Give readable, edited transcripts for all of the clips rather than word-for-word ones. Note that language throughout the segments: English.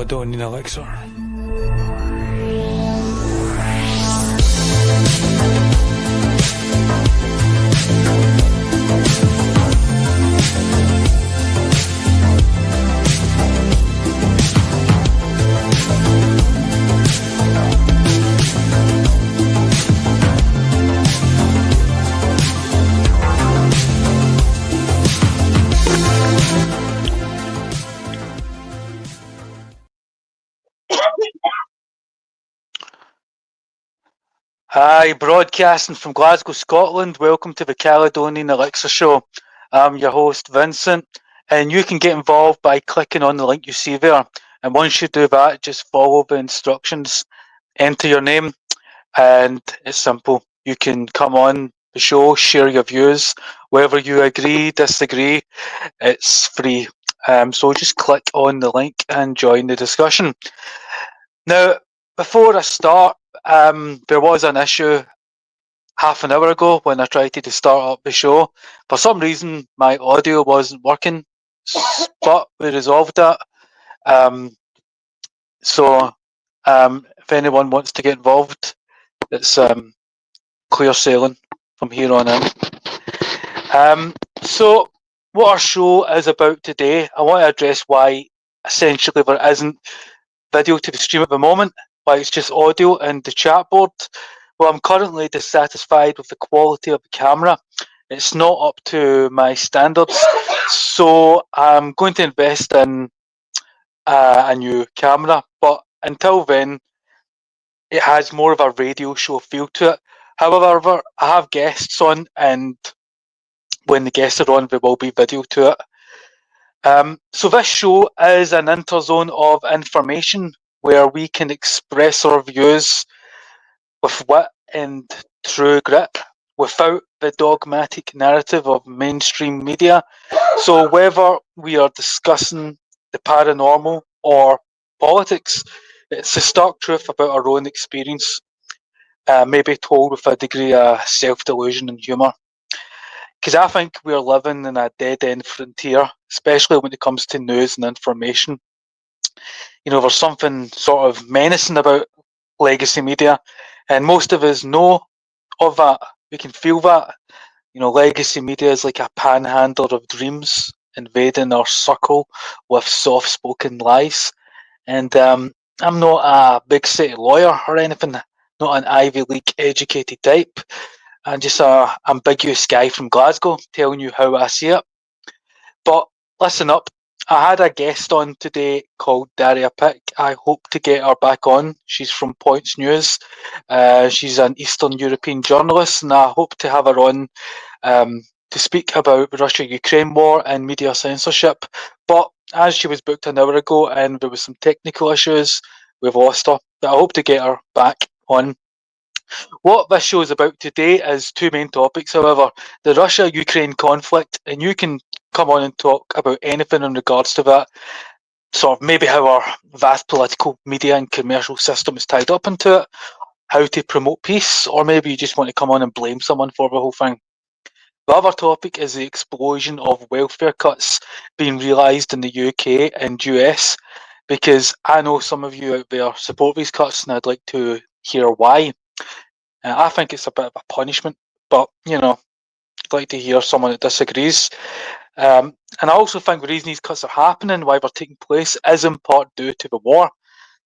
Caledonian Elixir. Hi, broadcasting from Glasgow, Scotland. Welcome to the Caledonian Elixir Show. I'm your host, Vincent, and you can get involved by clicking on the link you see there. And once you do that, just follow the instructions, enter your name, and it's simple. You can come on the show, share your views, whether you agree, disagree, it's free. So just click on the link and join the discussion. Now, before I start, there was an issue half an hour ago when I tried to start up the show. For some reason, my audio wasn't working, but we resolved that. So, if anyone wants to get involved, it's clear sailing from here on in. So, what our show is about today, I want to address why essentially there isn't video to the stream at the moment, why it's just audio and the chat board. Well, I'm currently dissatisfied with the quality of the camera. It's not up to my standards, so I'm going to invest in a new camera. But until then, it has more of a radio show feel to it. However, I have guests on, and when the guests are on, there will be video to it. So this show is an interzone of information where we can express our views with wit and true grit without the dogmatic narrative of mainstream media. So whether we are discussing the paranormal or politics, it's the stark truth about our own experience, maybe told with a degree of self-delusion and humour. Because I think we're living in a dead-end frontier, especially when it comes to news and information. You know, there's something sort of menacing about legacy media, and most of us know of that. We can feel that. You know, legacy media is like a panhandler of dreams, invading our circle with soft-spoken lies. And I'm not a big city lawyer or anything, not an Ivy League educated type. I'm just a ambiguous guy from Glasgow telling you how I see it. But listen up. I had a guest on today called Daria Pick. I hope to get her back on. She's from Points News. She's an Eastern European journalist, and I hope to have her on to speak about the Russia-Ukraine war and media censorship. But as she was booked an hour ago and there was some technical issues, we've lost her. But I hope to get her back on. What this show is about today is two main topics, however. The Russia-Ukraine conflict, and you can come on and talk about anything in regards to that. Sort of maybe how our vast political media and commercial system is tied up into it, how to promote peace, or maybe you just want to come on and blame someone for the whole thing. The other topic is the explosion of welfare cuts being realised in the UK and US, because I know some of you out there support these cuts, and I'd like to hear why. I think it's a bit of a punishment, but you know, I'd like to hear someone that disagrees. And I also think the reason these cuts are happening, why they're taking place, is in part due to the war.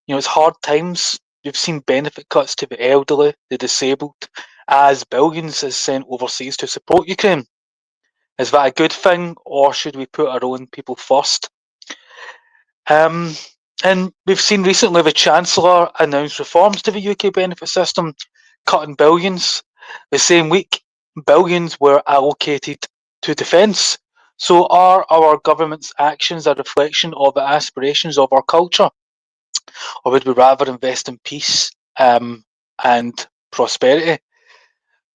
You know, it's hard times. You've seen benefit cuts to the elderly, the disabled, as billions is sent overseas to support Ukraine. Is that a good thing, or should we put our own people first? And we've seen recently the Chancellor announce reforms to the UK benefit system, cutting billions. The same week, billions were allocated to defence. So are our government's actions a reflection of the aspirations of our culture? Or would we rather invest in peace and prosperity?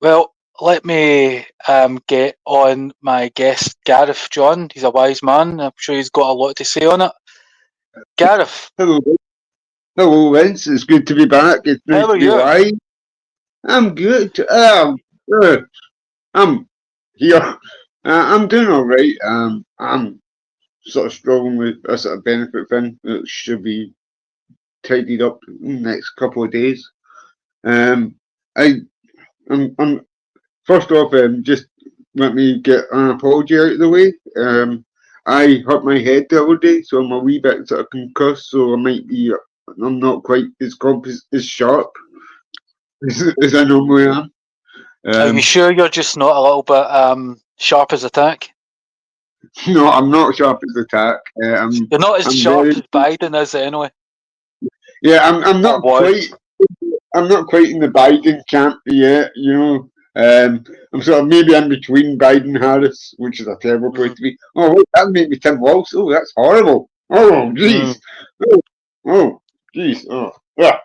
Well, let me get on my guest, Gareth John. He's a wise man. I'm sure he's got a lot to say on it. Gareth. Hello. Hello, Vince. It's good to be back. It's nice How are to be you? live. I'm good. I'm here. I'm doing all right. I'm sort of struggling with a sort of benefit thing. It should be tidied up in the next couple of days. I'm first off, just let me get an apology out of the way. I hurt my head the other day, so I'm a wee bit sort of concussed, so I'm not quite as sharp as I normally am. Are you sure you're just not a little bit sharp as a tack? No, I'm not sharp as a tack. You're not as sharp as Biden is anyway. Yeah, I'm not quite. I'm not quite in the Biden camp yet. You know, I'm sort of maybe in between Biden and Harris, which is a terrible place to be. Oh, wait, that made me Tim Walsh. Oh, that's horrible. Oh, jeez. Oh, jeez. Oh, yeah.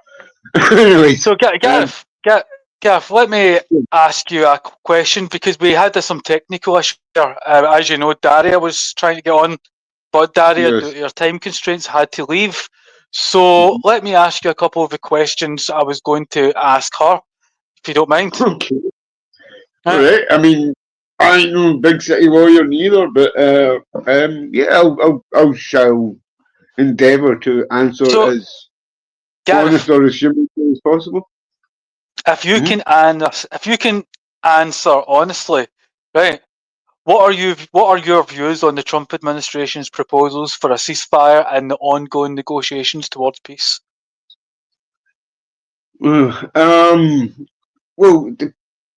Anyway, so Gareth, let me ask you a question, because we had some technical issues. As you know, Daria was trying to get on, but Daria, due to your time constraints, had to leave. So let me ask you a couple of the questions I was going to ask her, if you don't mind. Okay. All right. I mean, I ain't no big city lawyer neither, but yeah, I shall endeavour to answer as honest or as human as possible. If you can answer honestly, right? What are your views on the Trump administration's proposals for a ceasefire and the ongoing negotiations towards peace? Well,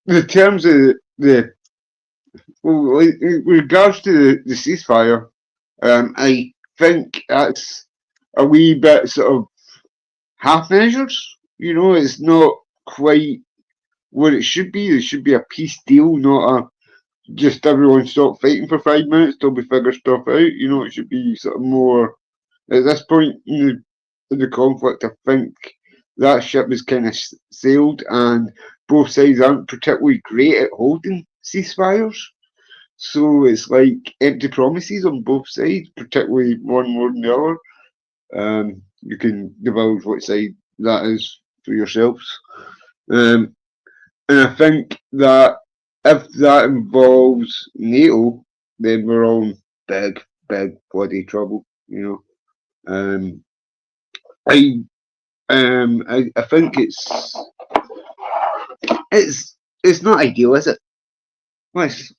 the terms of with regards to the ceasefire, I think that's a wee bit sort of half measures. You know, it's not quite what it should be. It should be a peace deal, not a just everyone stop fighting for 5 minutes till we figure stuff out. You know, it should be sort of more at this point in the conflict. I think that ship has kind of sailed, and both sides aren't particularly great at holding ceasefires. So it's like empty promises on both sides, particularly one more than the other. You can divulge what side that is for yourselves. And I think that if that involves NATO, then we're all in big bloody trouble, you know. I think it's not ideal, is it? Let's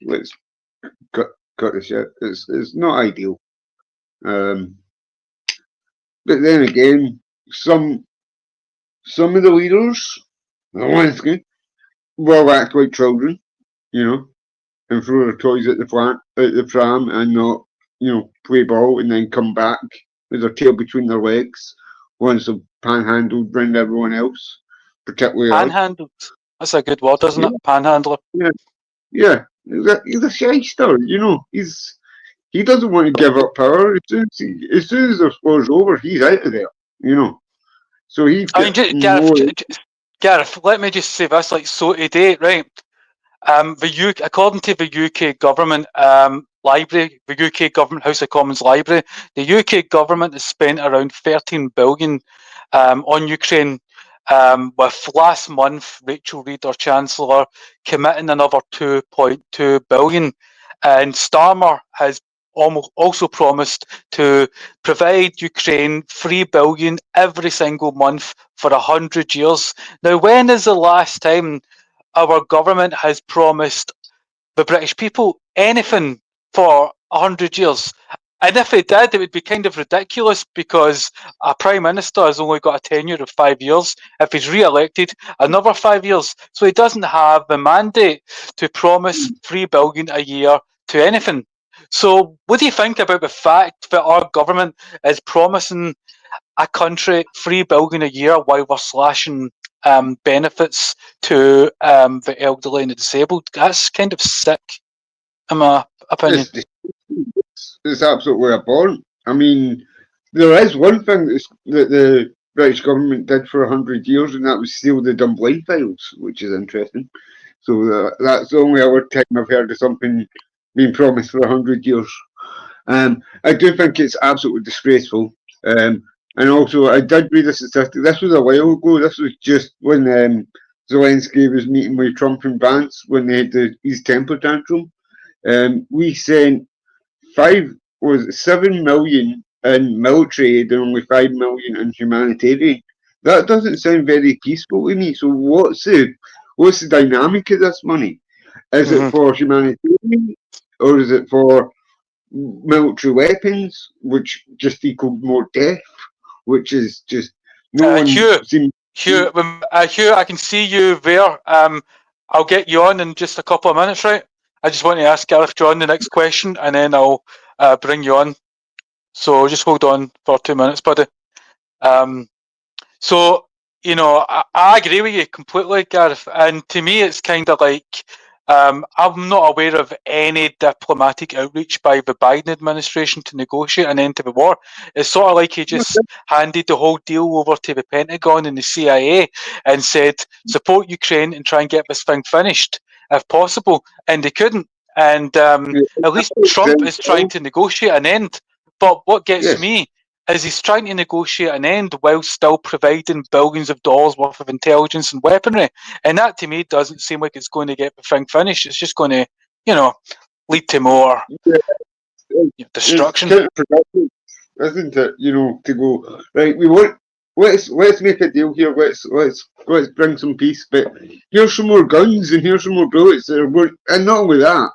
cut this shit. It's not ideal. But then again, some of the leaders, Zelensky, will act like children, you know, and throw their toys at the pram, and not, you know, play ball and then come back with their tail between their legs once they've panhandled round everyone else, particularly panhandled. That's a good word, isn't it? Panhandler. Yeah. He's a shyster, you know. He doesn't want to give up power. As soon as the war's over, he's out of there, you know. So Gareth, let me just say this, like, so today, right? According to the UK government library, the UK government House of Commons library, the UK government has spent around 13 billion on Ukraine. With last month, Rachel Reid, our Chancellor, committing another 2.2 billion, and Starmer has also promised to provide Ukraine 3 billion every single month for 100 years. Now, when is the last time our government has promised the British people anything for 100 years? And if it did, it would be kind of ridiculous, because a Prime Minister has only got a tenure of 5 years. If he's re-elected, another 5 years. So he doesn't have the mandate to promise 3 billion a year to anything. So what do you think about the fact that our government is promising a country 3 billion a year while we're slashing benefits to the elderly and the disabled? That's kind of sick, in my opinion. It's absolutely abhorrent. I mean, there is one thing that the British government did for 100 years, and that was steal the Dunblane files, which is interesting. So that's the only other time I've heard of something being promised for 100 years. I do think it's absolutely disgraceful. And also, I did read a statistic. This was a while ago. This was just when Zelensky was meeting with Trump and Vance when they had his temper tantrum. We sent 7 million in military aid and only 5 million in humanitarian. That doesn't sound very peaceful to me. So what's the dynamic of this money? Is it for humanitarian or is it for military weapons, which just equal more death, which is just no one seems. Hugh, I can see you there. I'll get you on in just a couple of minutes, right? I just want to ask Gareth John the next question, and then I'll bring you on. So just hold on for 2 minutes, buddy. So, you know, I agree with you completely, Gareth. And to me, it's kind of like I'm not aware of any diplomatic outreach by the Biden administration to negotiate an end to the war. It's sort of like he just handed the whole deal over to the Pentagon and the CIA and said, support Ukraine and try and get this thing finished if possible. And they couldn't. And at least Trump is trying to negotiate an end. But what gets me is he's trying to negotiate an end while still providing billions of dollars worth of intelligence and weaponry. And that, to me, doesn't seem like it's going to get the thing finished. It's just going to, you know, lead to more destruction. It's counterproductive, isn't it? You know, to go, right, let's make a deal here, let's bring some peace, but here's some more guns and here's some more bullets. And not only that,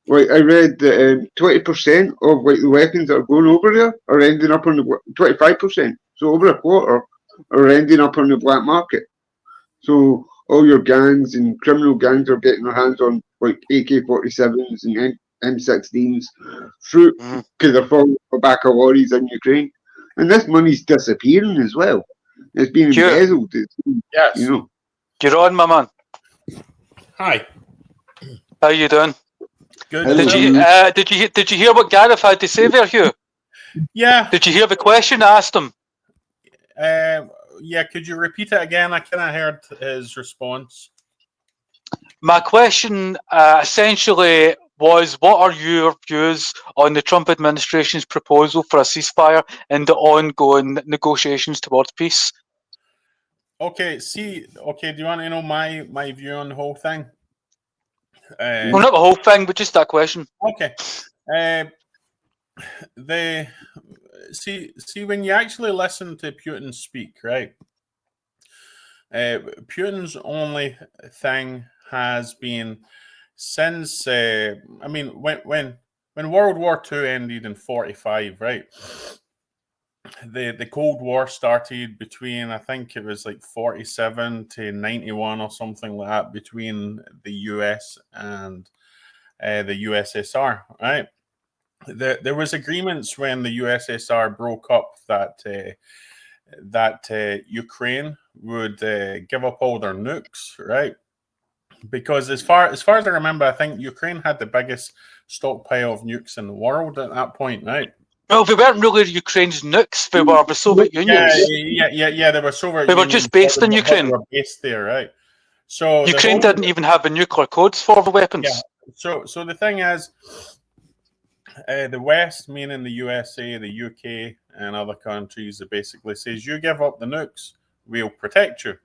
like I read that 20% of like the weapons that are going over there are ending up on the 25%. So over a quarter are ending up on the black market. So all your gangs and criminal gangs are getting their hands on like AK-47s and M16s through because they're falling for back of lorries in Ukraine, and this money's disappearing as well. It's being embezzled. Yes, you know. You're on, my man. Hi. How you doing? Good. Did you hear what Gareth had to say there, Hugh? Yeah. Did you hear the question I asked him? Yeah. Could you repeat it again? I kind of heard his response. My question essentially was, what are your views on the Trump administration's proposal for a ceasefire and the ongoing negotiations towards peace? Okay. Do you want to know my view on the whole thing? Well, not the whole thing, but just that question. Okay. See when you actually listen to Putin speak, right? Putin's only thing has been since when World War II ended in 1945, right? The Cold War started between, I think it was like 1947 to 1991 or something like that, between the US and the USSR, right? There was agreements when the USSR broke up that Ukraine would give up all their nukes, right? Because as far as I remember, I think Ukraine had the biggest stockpile of nukes in the world at that point, right? Well, they weren't really Ukraine's nukes. They were the Soviet Union's. Yeah. They were Soviet. They were just based in Ukraine. They were based there, right? So Ukraine didn't even have the nuclear codes for the weapons. Yeah. So the thing is, the West, meaning the USA, the UK, and other countries, that basically says, you give up the nukes, we'll protect you.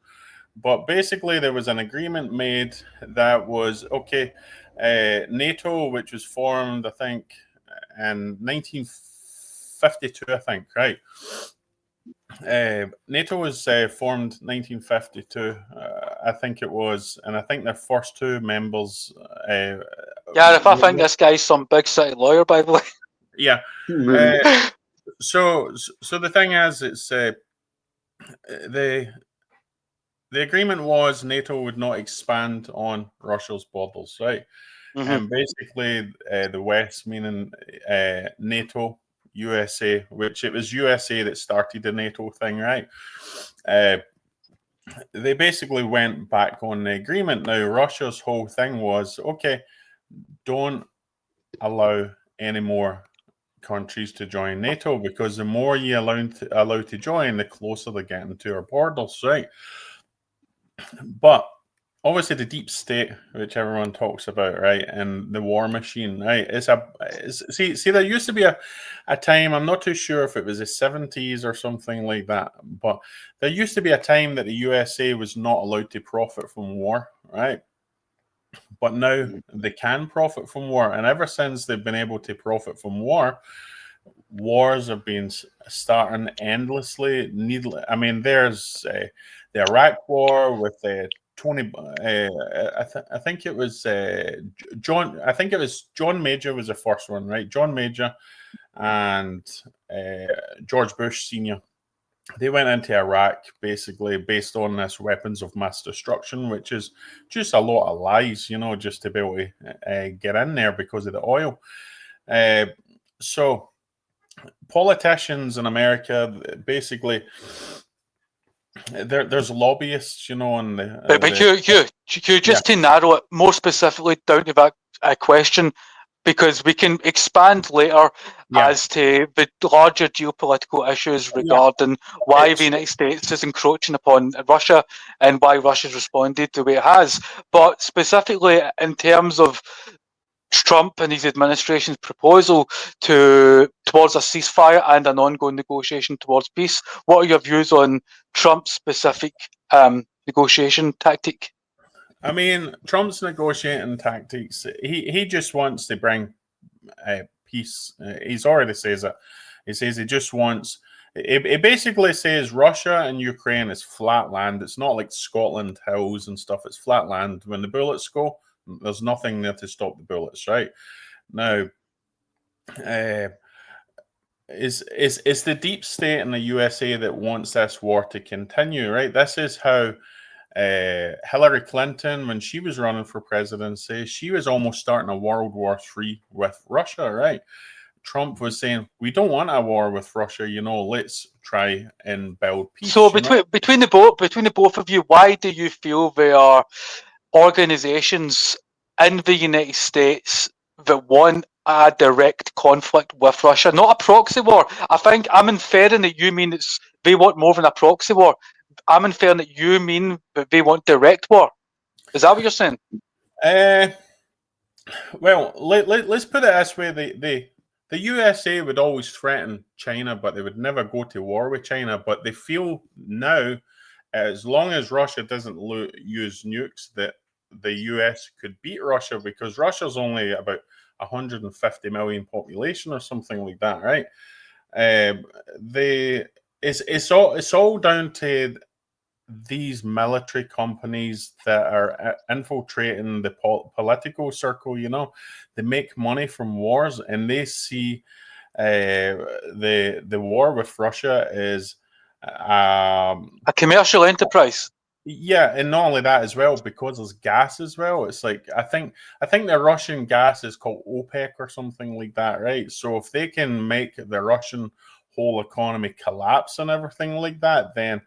But basically, there was an agreement made that was, okay, NATO, which was formed, I think, in 1952, I think, right? NATO was formed 1952, I think it was, and I think their first two members. If I think this guy's some big city lawyer, by the way. Yeah. So the thing is, it's the agreement was NATO would not expand on Russia's borders, right? Mm-hmm. And basically, the West, meaning NATO, USA, which it was USA that started the NATO thing, right? They basically went back on the agreement. Now, Russia's whole thing was, okay, don't allow any more countries to join NATO, because the more you allow to join, the closer they're getting to our borders, right? But obviously, the deep state, which everyone talks about, right, and the war machine, right, see, there used to be a time, I'm not too sure if it was the 70s or something like that, but there used to be a time that the USA was not allowed to profit from war, right? But now they can profit from war, and ever since they've been able to profit from war, wars have been starting endlessly. I mean, there's the Iraq War with Tony. I think it was John. I think it was John Major was the first one, right? John Major and George Bush Senior. They went into Iraq basically based on this weapons of mass destruction, which is just a lot of lies, just to be able to get in there because of the oil. So politicians in America, basically, there's lobbyists, on the. But Hugh, just to narrow it more specifically down to that question, because we can expand later as to the larger geopolitical issues regarding why the United States is encroaching upon Russia and why Russia's responded the way it has. But specifically in terms of Trump and his administration's proposal towards a ceasefire and an ongoing negotiation towards peace, what are your views on Trump's specific negotiation tactic? I mean, Trump's negotiating tactics, he just wants to bring peace. He's already says it. He says he just wants. It basically says Russia and Ukraine is flat land. It's not like Scotland hills and stuff. It's flat land. When the bullets go, there's nothing there to stop the bullets, right? Now, it's the deep state in the USA that wants this war to continue, right? This is how Hillary Clinton, when she was running for presidency, she was almost starting a World War III with Russia, right? Trump was saying, we don't want a war with Russia, let's try and build peace. So between the both of you, why do you feel there are organizations in the United States that want a direct conflict with Russia, not a proxy war? I think I'm inferring that you mean they want more than a proxy war. I'm inferring that you mean that they want direct war. Is that what you're saying? Well, let's put it this way: the USA would always threaten China, but they would never go to war with China. But they feel now, as long as Russia doesn't use nukes, that the US could beat Russia, because Russia's only about 150 million population or something like that, right? It's all down to these military companies that are infiltrating the political circle. They make money from wars, and they see the war with Russia is a commercial enterprise. Yeah, and not only that as well, because there's gas as well. It's like I think the Russian gas is called OPEC or something like that, right? So if they can make the Russian whole economy collapse and everything like that, then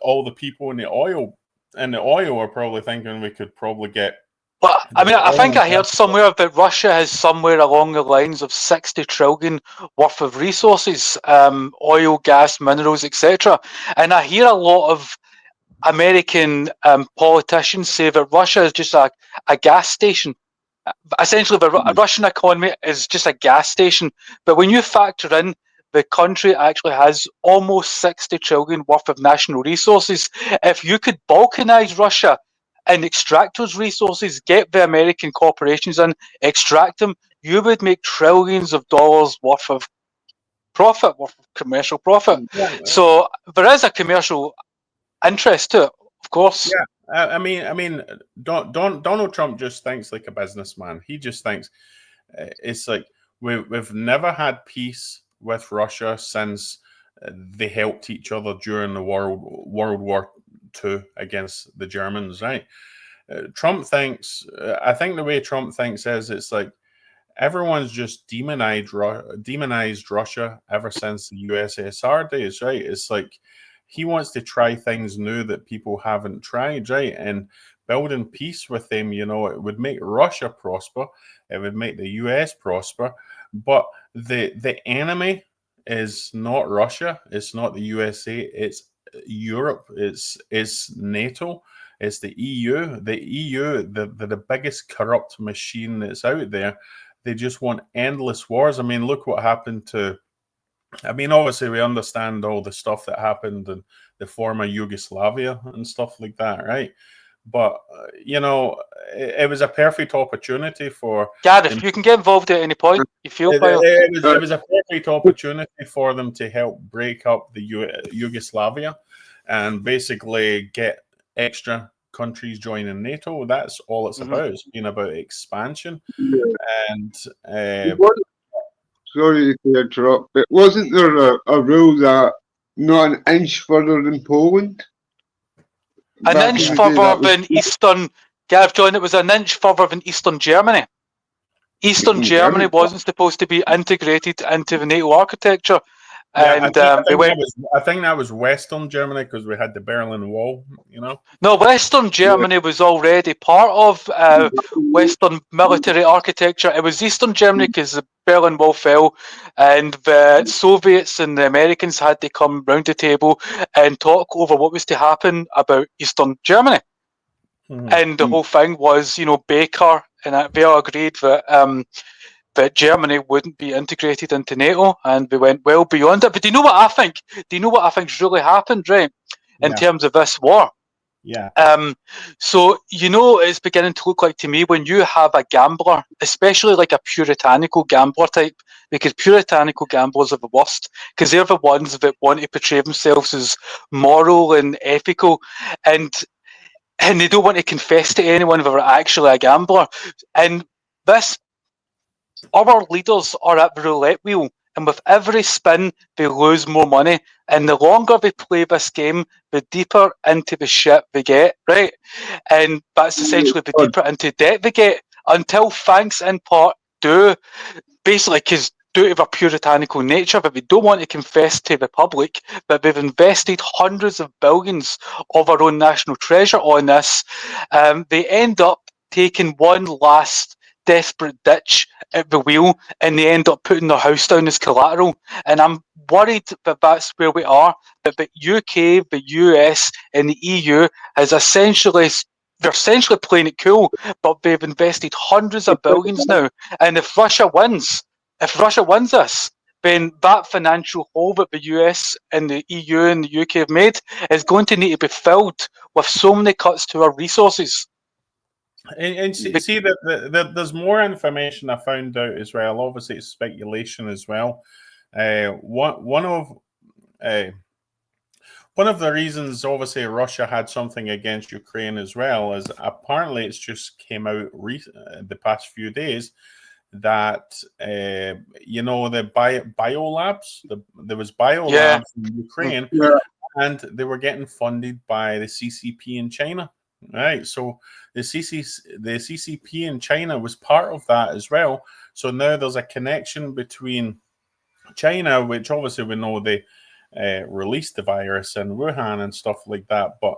all the people in the oil are probably thinking we could probably get. But I mean, I think I heard somewhere that Russia has somewhere along the lines of 60 trillion worth of resources, oil, gas, minerals, etc. And I hear a lot of American politicians say that Russia is just a gas station. Essentially, the Russian economy is just a gas station. But when you factor in the country actually has almost 60 trillion worth of national resources, if you could balkanize Russia and extract those resources, get the American corporations in, extract them, you would make trillions of dollars worth of profit, worth of commercial profit. Yeah. So there is a commercial interest to it, of course. Yeah, I mean, Donald Trump just thinks like a businessman. He just thinks it's like we've never had peace with Russia since they helped each other during the World War II against the Germans, right? Trump thinks, I think the way Trump thinks is it's like everyone's just demonized Russia ever since the USSR days, right? It's like he wants to try things new that people haven't tried, right? And building peace with them, it would make Russia prosper. It would make the US prosper. But the enemy is not Russia. It's not the USA. It's Europe. It's NATO. It's the EU. The EU, the biggest corrupt machine that's out there. They just want endless wars. I mean, look what happened to... I mean, obviously, we understand all the stuff that happened in the former Yugoslavia and stuff like that, right? But it was a perfect opportunity for Gareth, you can get involved at any point you feel. It was a perfect opportunity for them to help break up the Yugoslavia and basically get extra countries joining NATO. That's all it's about. It's been about expansion. And sorry to interrupt, but wasn't there a rule that not an inch further than Poland? An inch further than Eastern, Gav John, it was an inch further than Eastern Germany. Eastern Germany wasn't supposed to be integrated into the NATO architecture. Yeah, and I think that was Western Germany because we had the Berlin Wall, No, Western Germany was already part of Western military architecture. It was Eastern Germany because the Berlin Wall fell and the Soviets and the Americans had to come round the table and talk over what was to happen about Eastern Germany. And the whole thing was, Baker and they all agreed that Germany wouldn't be integrated into NATO, and we went well beyond it. But do you know what I think? Do you know what I think's really happened, right? In terms of this war? Yeah. So, it's beginning to look like to me when you have a gambler, especially like a puritanical gambler type, because puritanical gamblers are the worst, because they're the ones that want to portray themselves as moral and ethical, and they don't want to confess to anyone if they're actually a gambler. And our leaders are at the roulette wheel, and with every spin, they lose more money. And the longer they play this game, the deeper into the shit they get, right? And that's essentially the deeper into debt they get, until thanks in part due, basically, because due to their puritanical nature, that they don't want to confess to the public, but they've invested hundreds of billions of our own national treasure on this. They end up taking one last desperate ditch at the wheel, and they end up putting their house down as collateral. And I'm worried that that's where we are, that the UK, the US, and the EU they're essentially playing it cool, but they've invested hundreds of billions now. And if Russia wins this, then that financial hole that the US and the EU and the UK have made is going to need to be filled with so many cuts to our resources. And see that there's more information I found out as well. Obviously, it's speculation as well. One of the reasons, obviously, Russia had something against Ukraine as well is apparently it's just came out the past few days that the biolabs, there was biolabs in Ukraine, and they were getting funded by the CCP in China. Right, so the CCP in China was part of that as well. So now there's a connection between China, which obviously we know they released the virus in Wuhan and stuff like that, but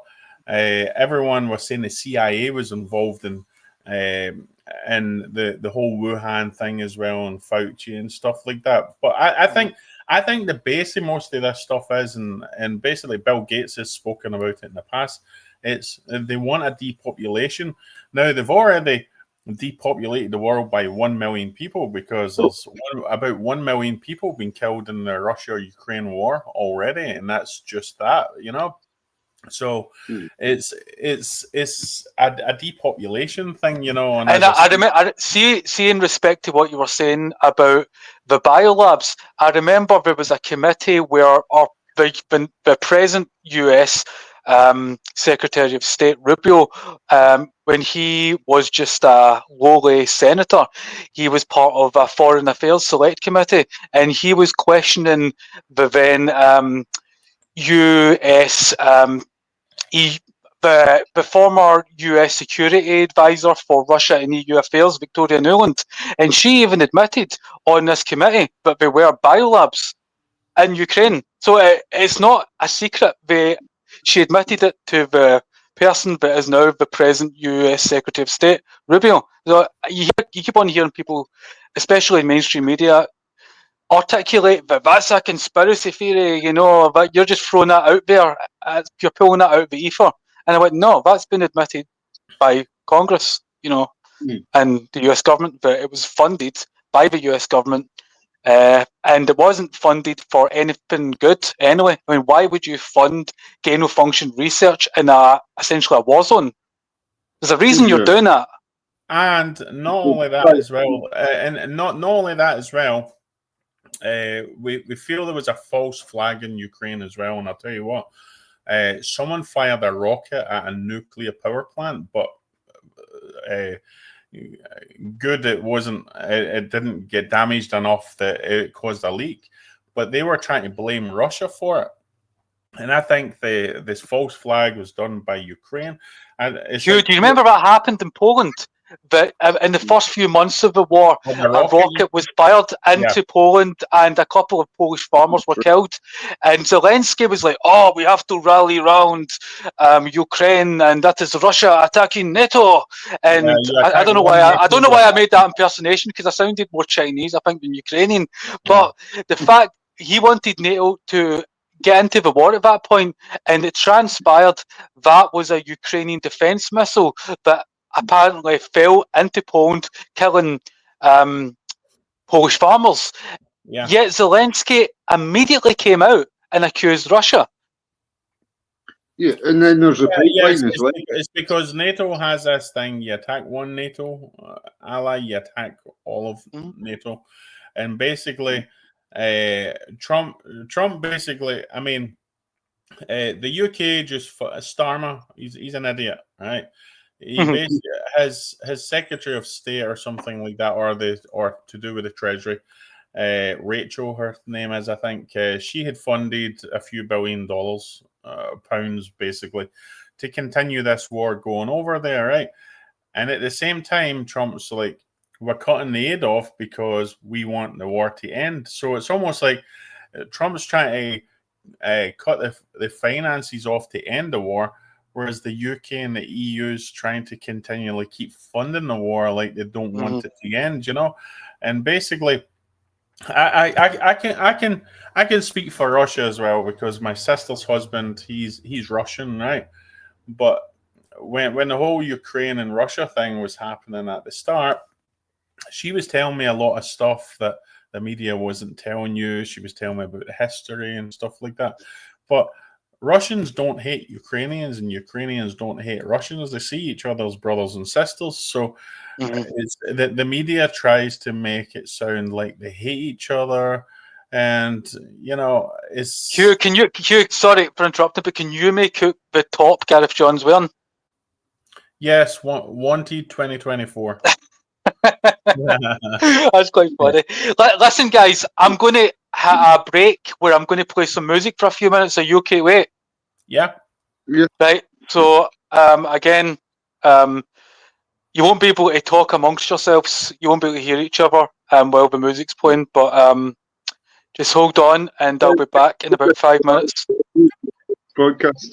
everyone was saying the CIA was involved in the whole Wuhan thing as well, and Fauci and stuff like that. But I think the base of most of this stuff is, and basically Bill Gates has spoken about it in the past. It's they want a depopulation. Now they've already depopulated the world by 1 million people because there's about 1 million people being killed in the Russia-Ukraine war already, and that's just that, So it's a depopulation thing, And I remember, see, in respect to what you were saying about the biolabs, I remember there was a committee where the present US Secretary of State Rubio, when he was just a lowly senator, he was part of a Foreign Affairs Select Committee, and he was questioning the then US, the former US security advisor for Russia and EU affairs, Victoria Nuland, and she even admitted on this committee that there were biolabs in Ukraine. So it's not a secret. She admitted it to the person that is now the present US Secretary of State, Rubio. So you keep on hearing people, especially in mainstream media, articulate that that's a conspiracy theory, but you're just throwing that out there. You're pulling that out of the ether. And I went, no, that's been admitted by Congress, and the US government, that it was funded by the US government. And it wasn't funded for anything good anyway. I mean, why would you fund gain of function research in essentially a war zone? There's a reason you're doing that. And not only that as well, not only that as well, we feel there was a false flag in Ukraine as well. And I'll tell you what, someone fired a rocket at a nuclear power plant, but good it wasn't. It didn't get damaged enough that it caused a leak. But they were trying to blame Russia for it. And I think this false flag was done by Ukraine. And Hugh, do you remember what happened in Poland? That in the first few months of the war, a rocket was fired into Poland, and a couple of Polish farmers were killed. And Zelensky was like, "Oh, we have to rally around Ukraine, and that is Russia attacking NATO." And I don't know why. I don't know why I made that impersonation, because I sounded more Chinese, I think, than Ukrainian. But the fact he wanted NATO to get into the war at that point, and it transpired that was a Ukrainian defense missile that apparently fell into Poland, killing Polish farmers. Yeah. Yet Zelensky immediately came out and accused Russia. Yeah, and then there's a pipeline as well. It's because NATO has this thing: you attack one NATO ally, you attack all of NATO, and basically, Trump basically, I mean, the UK just Starmer, he's an idiot, right? He basically his Secretary of State or something like that, or to do with the Treasury, Rachel, her name is, I think, she had funded a few $1 billion, pounds, basically, to continue this war going over there, right? And at the same time, Trump's like, we're cutting the aid off because we want the war to end. So it's almost like Trump's trying to cut the finances off to end the war, whereas the UK and the EU is trying to continually keep funding the war like they don't want it to end, you know. And basically, I can speak for Russia as well, because my sister's husband, he's Russian, right? But when the whole Ukraine and Russia thing was happening at the start, she was telling me a lot of stuff that the media wasn't telling you. She was telling me about the history and stuff like that. But Russians don't hate Ukrainians, and Ukrainians don't hate Russians. They see each other as brothers and sisters. So it's, the media tries to make it sound like they hate each other. And, you know, it's... Hugh, sorry for interrupting, but can you make out the top Gareth John's wearing? Yes, wanted 2024. That's quite funny. Listen, guys, I'm going to have a break where I'm going to play some music for a few minutes. Are you okay? Wait. Yeah. Right. So, again, you won't be able to talk amongst yourselves. You won't be able to hear each other while the music's playing. But just hold on, and I'll be back in about 5 minutes. Podcast.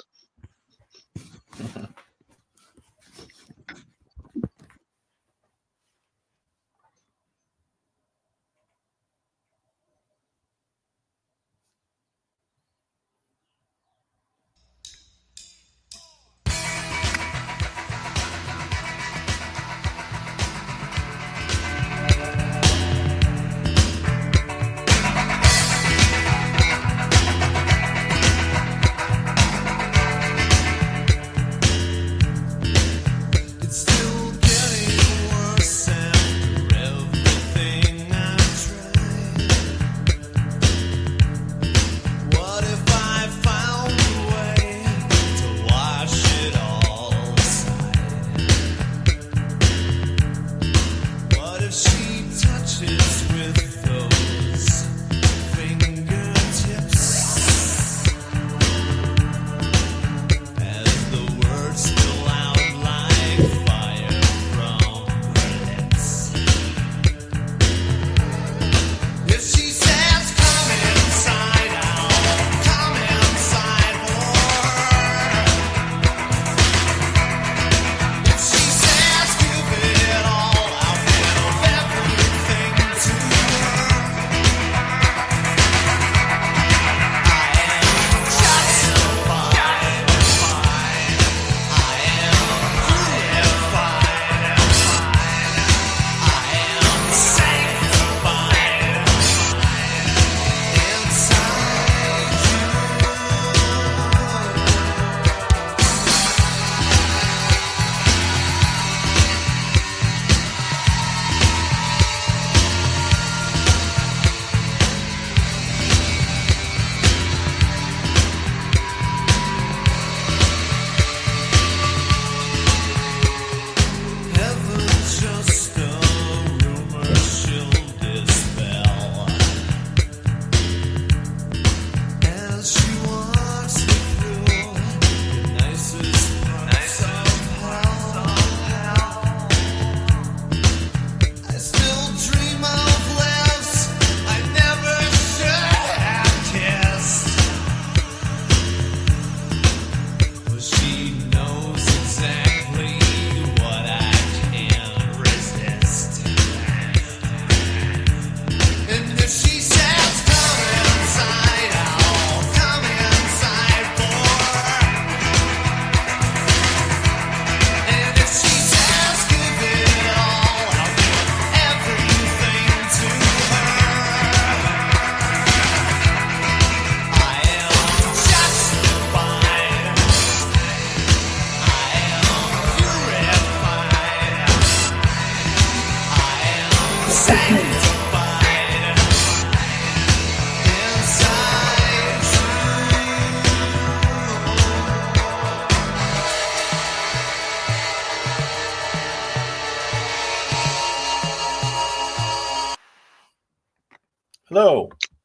Hello.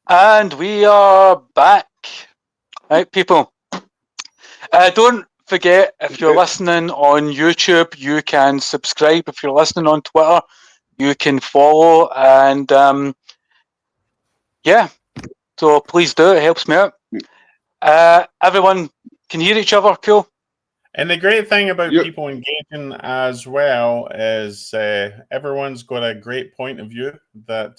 And we are back. Right, people. Don't forget, if you're listening on YouTube, you can subscribe. If you're listening on Twitter, you can follow. And yeah, so please do. It helps me out. Everyone can hear each other. Cool. And the great thing about Yep. people engaging as well is everyone's got a great point of view that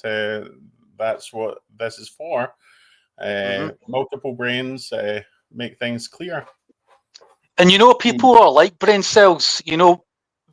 that's what this is for. Multiple brains make things clear. And you know, people are like brain cells. You know,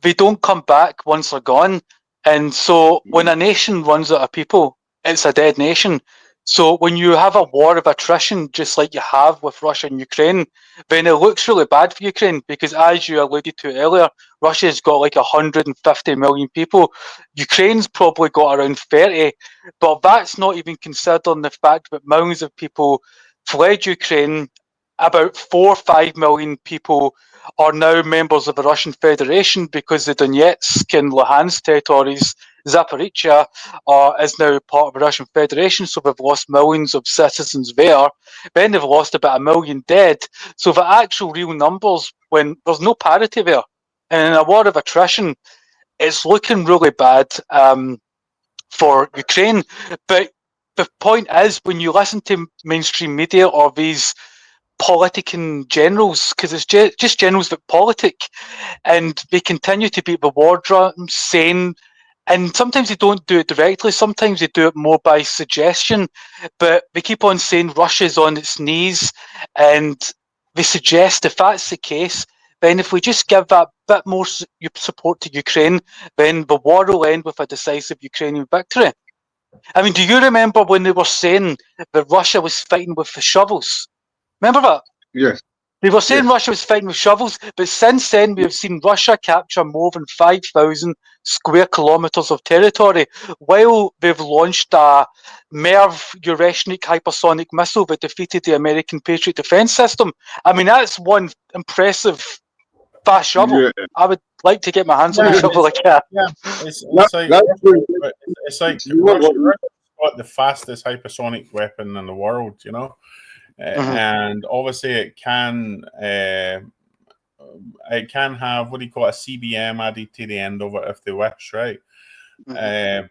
they don't come back once they're gone. And so when a nation runs out of people, it's a dead nation. So when you have a war of attrition, just like you have with Russia and Ukraine, then it looks really bad for Ukraine because, as you alluded to earlier, Russia's got like 150 million people. Ukraine's probably got around 30, but that's not even considering the fact that millions of people fled Ukraine. About 4 or 5 million people are now members of the Russian Federation because the Donetsk and Luhansk territories, Zaporizhia, is now part of the Russian Federation, so they've lost millions of citizens there. Then they've lost about 1 million dead. So the actual real numbers, when there's no parity there, and in a war of attrition, it's looking really bad for Ukraine. But the point is, when you listen to mainstream media or these politician generals, because it's just generals that politic, and they continue to beat the war drum, saying, and sometimes they don't do it directly, sometimes they do it more by suggestion, but they keep on saying Russia's on its knees, and they suggest if that's the case, then if we just give that bit more support to Ukraine, then the war will end with a decisive Ukrainian victory. I mean, do you remember when they were saying that Russia was fighting with the shovels? Remember that? Yes. They were saying Yes. Russia was fighting with shovels, but since then we have seen Russia capture more than 5,000 square kilometers of territory, while they've launched a MERV Ureshnik hypersonic missile that defeated the American Patriot defense system. I mean, that's one impressive fast shovel. Yeah. I would like to get my hands on a Yeah, shovel like that. Yeah, it's like That's Russia's got the fastest hypersonic weapon in the world, you know. And obviously it can have, what do you call it, a CBM added to the end of it if they wish, right? But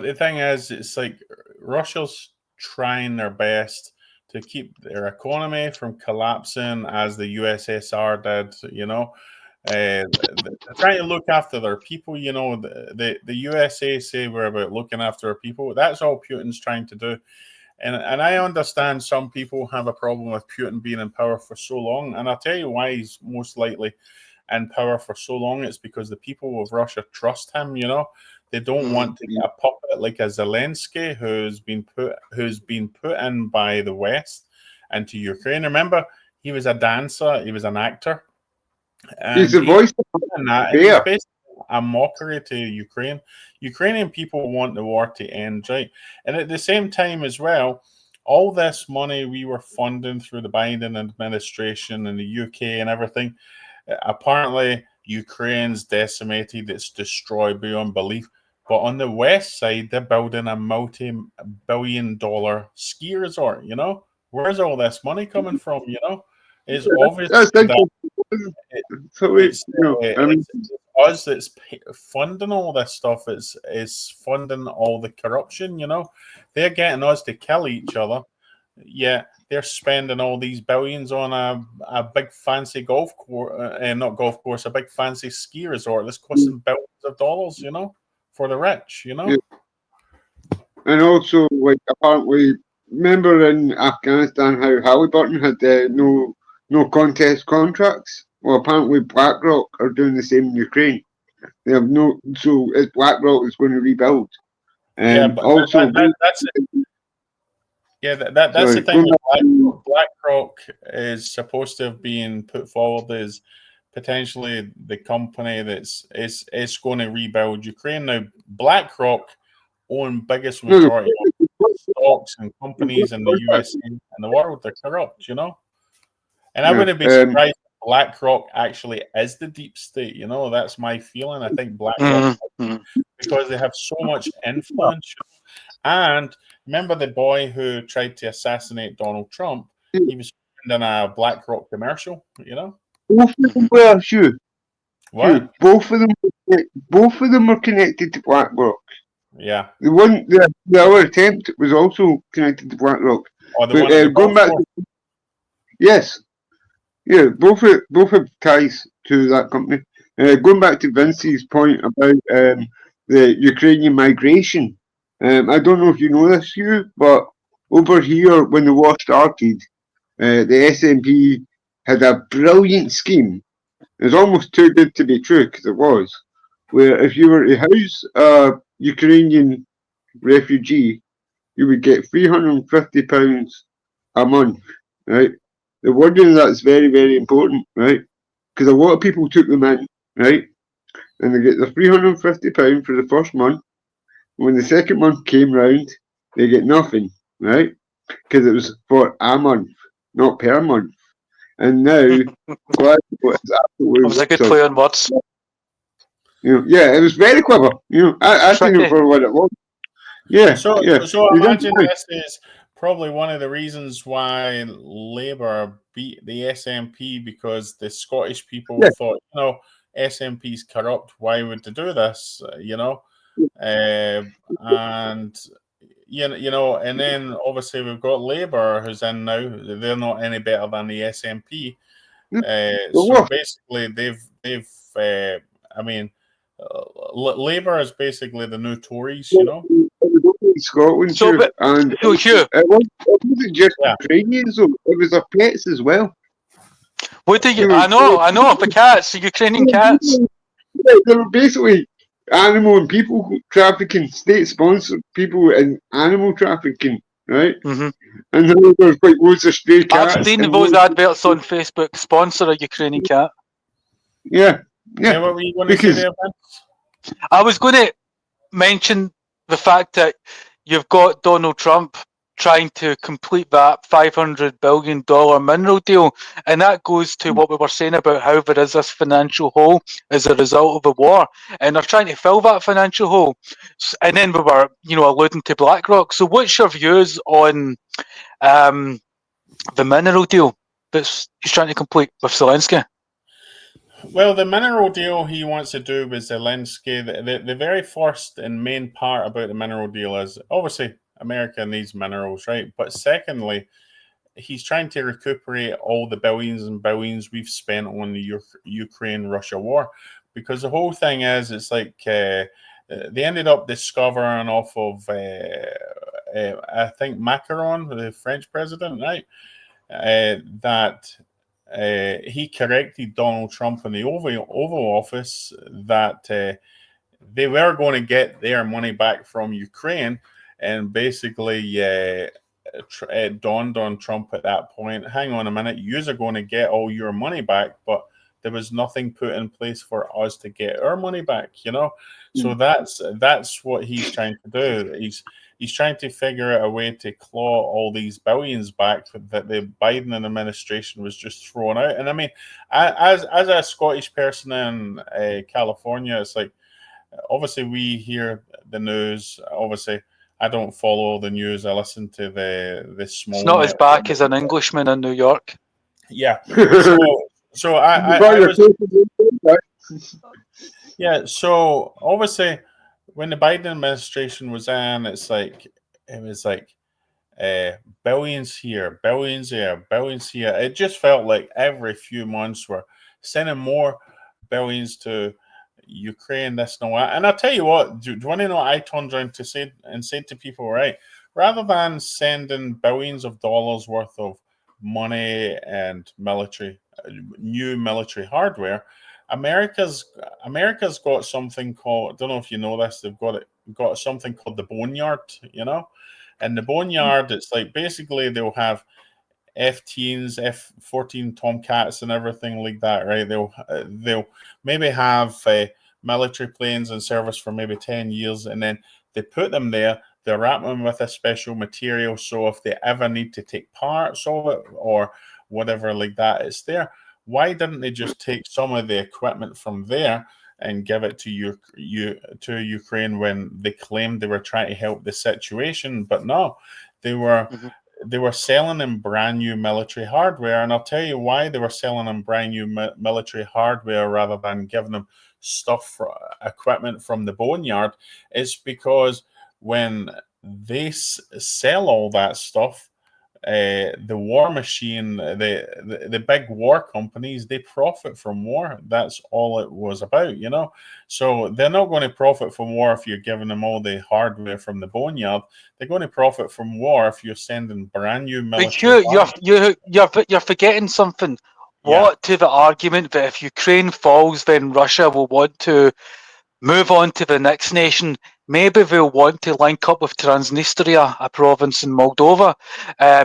the thing is, it's like Russia's trying their best to keep their economy from collapsing as the USSR did, you know. They're trying to look after their people, you know. The USA say we're about looking after our people. That's all Putin's trying to do. And I understand some people have a problem with Putin being in power for so long. And I'll tell you why he's most likely in power for so long. It's because the people of Russia trust him, you know. They don't want to get a puppet like a Zelensky who's been put in by the West into Ukraine. Remember, he was a dancer, he was an actor. And he's the voice of that. He's basically a mockery to Ukraine. Ukrainian people want the war to end, right? And at the same time as well, all this money we were funding through the Biden administration and the UK and everything, apparently Ukraine's decimated, it's destroyed beyond belief. But on the west side, they're building a multi-billion-dollar ski resort, you know? Where's all this money coming from, you know? It's obvious that it's us that's funding all this stuff. It's funding all the corruption, you know? They're getting us to kill each other. Yeah, they're spending all these billions on a big fancy golf course, not golf course, a big fancy ski resort that's costing billions of dollars, you know, for the rich, you know? Yeah. And also, like, apparently, remember in Afghanistan how Halliburton had no contest contracts? Well, apparently BlackRock are doing the same in Ukraine. They have so it's BlackRock is going to rebuild. And but also, that's it. Yeah, that's the thing. BlackRock is supposed to have been put forward as potentially the company that's is going to rebuild Ukraine. Now, BlackRock own biggest No, majority of stocks and companies in the USA and the world. They're corrupt, you know. And I Yeah, wouldn't be surprised if BlackRock actually is the deep state. You know, that's my feeling. I think BlackRock, because they have so much influence. And remember the boy who tried to assassinate Donald Trump? He was in a BlackRock commercial. You know, both of them were Hugh. what? Both of them were connected to BlackRock. Yeah. The other attempt was also connected to BlackRock. Or the one at the going back, yes, yeah, both have ties to that company. Going back to Vince's point about the Ukrainian migration, I don't know if you know this, Hugh, but over here when the war started, the SNP had a brilliant scheme. It was almost too good to be true because it was. Where if you were to house a Ukrainian refugee, you would get £350 a month, right? The wording of that's very, very important, right? Because a lot of people took them in, right? And they get the £350 for the first month. When the second month came round, they get nothing, right? Because it was for a month, not per month. And now, Glasgow is absolutely. It was a good play on words. Yeah, it was very clever. I think it for what it was. Yeah. So You imagine this is probably one of the reasons why Labour beat the SNP, because the Scottish people thought, SNP's corrupt. Why would they do this? And and then obviously we've got Labour who's in now. They're not any better than the SNP. So basically, Labour is basically the new Tories, you know. Scotland, So, too. And Hugh, it wasn't just Ukrainians, though. It was their pets as well. What do you? I know. The cats, the Ukrainian cats. They were basically animal and people trafficking, state-sponsored people in animal trafficking, right? Mm-hmm. And then there's like loads of stray cats. I've seen those adverts on Facebook. Sponsor a Ukrainian cat. Yeah. What were you going to say there, Ben? I was going to mention the fact that you've got Donald Trump trying to complete that $500 billion mineral deal, and that goes to what we were saying about how there is this financial hole as a result of the war, and they're trying to fill that financial hole. And then we were, alluding to BlackRock. So, what's your views on the mineral deal that he's trying to complete with Zelensky? Well, the mineral deal he wants to do with Zelensky, the very first and main part about the mineral deal is obviously America needs minerals, right? But secondly, he's trying to recuperate all the billions and billions we've spent on the Ukraine-Russia war. Because the whole thing is, it's like they ended up discovering off of, I think, Macron, the French president, right? That he corrected Donald Trump in the Oval Office that they were going to get their money back from Ukraine. And basically, it dawned on Trump at that point, hang on a minute, you are going to get all your money back, but there was nothing put in place for us to get our money back, So that's what he's trying to do. He's trying to figure out a way to claw all these billions back that the Biden administration was just throwing out. And I mean, as a Scottish person in California, it's like, obviously we hear the news. Obviously, I don't follow the news. I listen to the small. It's not as bad as an Englishman in New York. Yeah. So I was. Yeah. So obviously, when the Biden administration was in, it was like billions here, billions there, billions here. It just felt like every few months we're sending more billions to Ukraine, this and that. And I'll tell you what, do you want to know what I turned around to say to people, right? Rather than sending billions of dollars worth of money and new military hardware, America's got something called, I don't know if you know this, they've got something called the Boneyard, And the Boneyard, it's like basically they'll have F-teens, F-14 Tomcats, and everything like that, right? They'll maybe have military planes in service for maybe 10 years, and then they put them there. They wrap them with a special material, so if they ever need to take parts of it or whatever like that, it's there. Why didn't they just take some of the equipment from there and give it to Ukraine when they claimed they were trying to help the situation? But no, they were selling them brand new military hardware, and I'll tell you why they were selling them brand new military hardware rather than giving them equipment from the boneyard. It's because when they sell all that stuff, the war machine, the big war companies, they profit from war. That's all it was about, you know. So they're not going to profit from war if you're giving them all the hardware from the boneyard. They're going to profit from war if you're sending brand new military. But you're forgetting something. Yeah. What to the argument that if Ukraine falls, then Russia will want to move on to the next nation? Maybe they'll want to link up with Transnistria, a province in Moldova.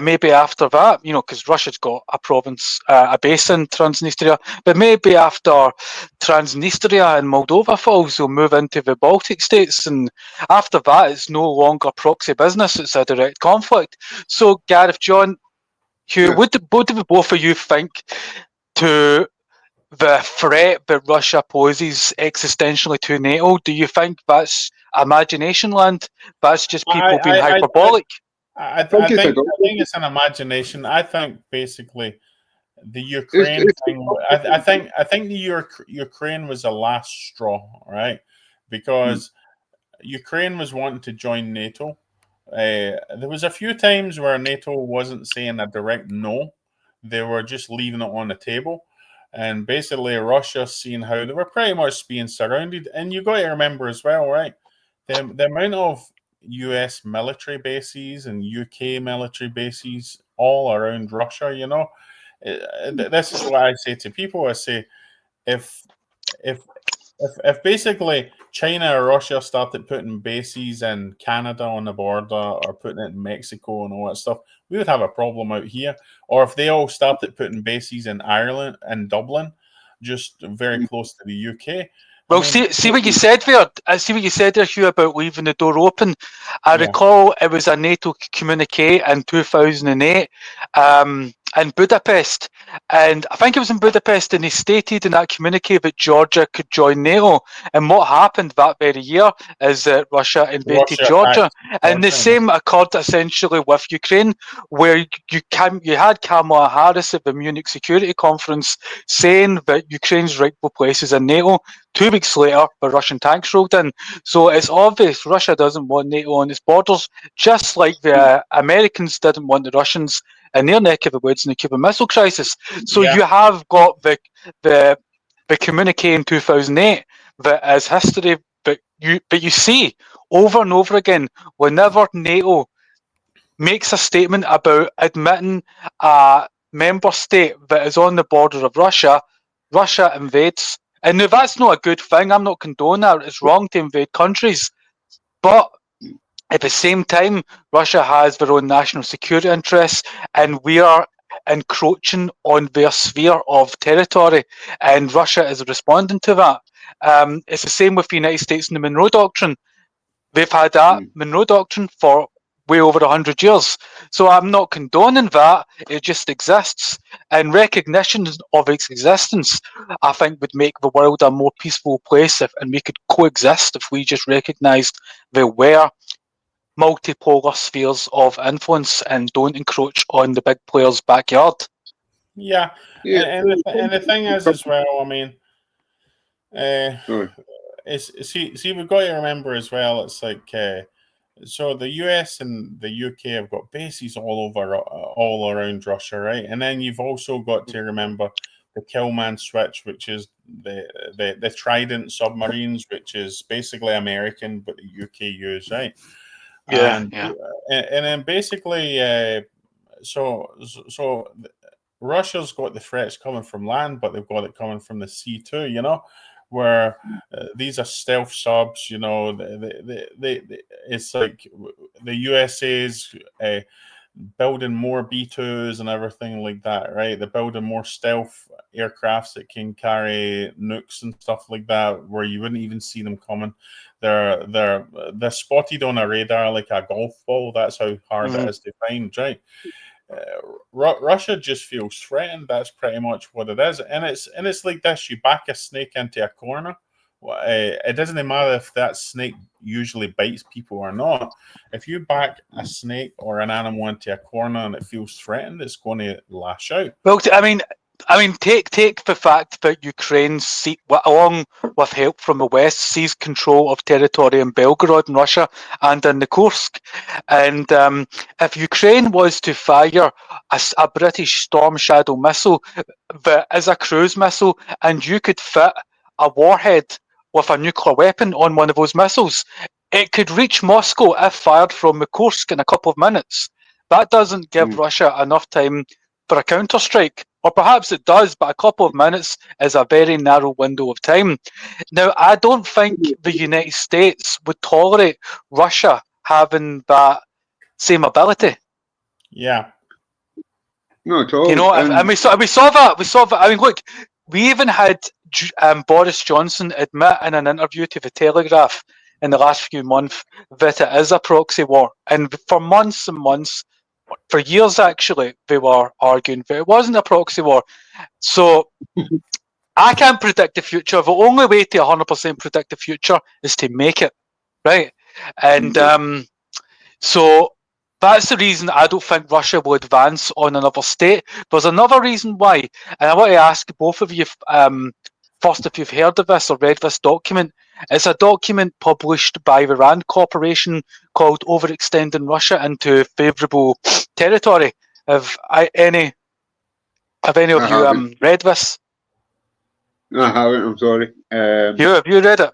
Maybe after that, you know, because Russia's got a province, a base in Transnistria. But maybe after Transnistria and Moldova falls, they'll move into the Baltic states. And after that, it's no longer proxy business, it's a direct conflict. So, Gareth, John, Hugh, Yeah. what do both of you think to the threat that Russia poses existentially to NATO? Do you think that's imagination land? That's just people being hyperbolic? I think it's an imagination. I think basically the Ukraine thing. I think the Ukraine was the last straw, right? Because Ukraine was wanting to join NATO. There was a few times where NATO wasn't saying a direct no; they were just leaving it on the table. And basically, Russia seeing how they were pretty much being surrounded. And you got to remember as well, right? The amount of US military bases and UK military bases all around Russia, you know, this is what I say to people. I say, if basically China or Russia started putting bases in Canada on the border or putting it in Mexico and all that stuff, we would have a problem out here. Or if they all started putting bases in Ireland and Dublin, just very close to the UK. Well, see what you said there. I see what you said there, Hugh, about leaving the door open. I recall it was a NATO communique in 2008 in Budapest, and I think it was in Budapest, and they stated in that communique that Georgia could join NATO. And what happened that very year is that Russia invaded Georgia, and the same occurred essentially with Ukraine, where you had Kamala Harris at the Munich Security Conference saying that Ukraine's rightful place is in NATO. 2 weeks later, the Russian tanks rolled in. So it's obvious Russia doesn't want NATO on its borders, just like the Americans didn't want the Russians in their neck of the woods in the Cuban Missile Crisis. So you have got the communique in 2008 that is history, but you see over and over again, whenever NATO makes a statement about admitting a member state that is on the border of Russia, Russia invades. And now that's not a good thing. I'm not condoning that. It's wrong to invade countries. But at the same time, Russia has their own national security interests, and we are encroaching on their sphere of territory, and Russia is responding to that. It's the same with the United States and the Monroe Doctrine. They've had that Monroe Doctrine for way over 100 years. So I'm not condoning that. It just exists. And recognition of its existence, I think, would make the world a more peaceful place, and we could coexist if we just recognised there were multipolar spheres of influence and don't encroach on the big player's backyard. Yeah. And the thing is as well, I mean, we've got to remember as well, it's like, so the US and the UK have got bases all around Russia, right? And then you've also got to remember the Killman switch, which is the Trident submarines, which is basically American, but the UK use, right? And then basically, so Russia's got the threats coming from land, but they've got it coming from the sea too, you know, where these are stealth subs, you know, it's like the USA's building more B-2s and everything like that, right? They're building more stealth aircrafts that can carry nukes and stuff like that, where you wouldn't even see them coming. They're spotted on a radar like a golf ball. That's how hard it is to find, right? Russia just feels threatened. That's pretty much what it is, and it's like this: you back a snake into a corner. It doesn't matter if that snake usually bites people or not. If you back a snake or an animal into a corner and it feels threatened, it's going to lash out. Well, I mean, take the fact that Ukraine, along with help from the West, seized control of territory in Belgorod in Russia and in the Kursk. And if Ukraine was to fire a British Storm Shadow missile that is a cruise missile, and you could fit a warhead with a nuclear weapon on one of those missiles, it could reach Moscow if fired from the Kursk in a couple of minutes. That doesn't give Russia enough time for a counter-strike. Or perhaps it does, but a couple of minutes is a very narrow window of time. Now, I don't think the United States would tolerate Russia having that same ability. Yeah. No, at all. You know, and we saw that. I mean, look, we even had Boris Johnson admit in an interview to The Telegraph in the last few months that it is a proxy war. And for months and months, for years actually, they were arguing that it wasn't a proxy war. So I can't predict the future. The only way to 100% predict the future is to make it, right? And so that's the reason I don't think Russia will advance on another state. There's another reason why, and I want to ask both of you first if you've heard of this or read this document. It's a document published by the RAND Corporation called Overextending Russia into Favourable Territory. Have any of you read this? I haven't, I'm sorry. Have you read it?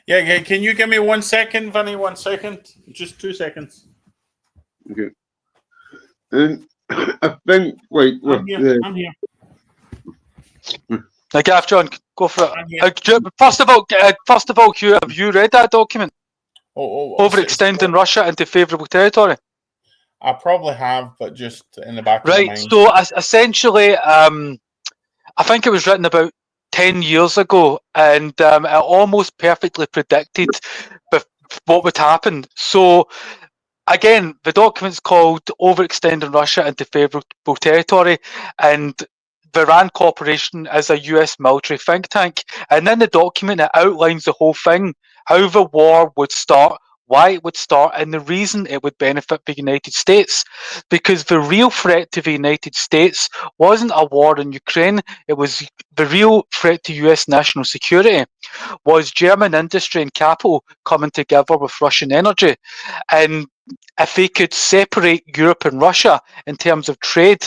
Yeah, can you give me 1 second, Vinny? 1 second? Just 2 seconds. Okay. And I think, like, I'm here. Gav, John, go for it. First of all, Hugh, have you read that document? Overextending Russia into favourable territory. I probably have, but just in the back of my mind. So essentially, I think it was written about 10 years ago, and it almost perfectly predicted what would happen. So, again, the document's called Overextending Russia into Favourable Territory, and the RAND Corporation is a US military think tank. And in the document, it outlines the whole thing, how the war would start, why it would start, and the reason it would benefit the United States. Because the real threat to the United States wasn't a war in Ukraine, it was the real threat to US national security was German industry and capital coming together with Russian energy. And if they could separate Europe and Russia in terms of trade,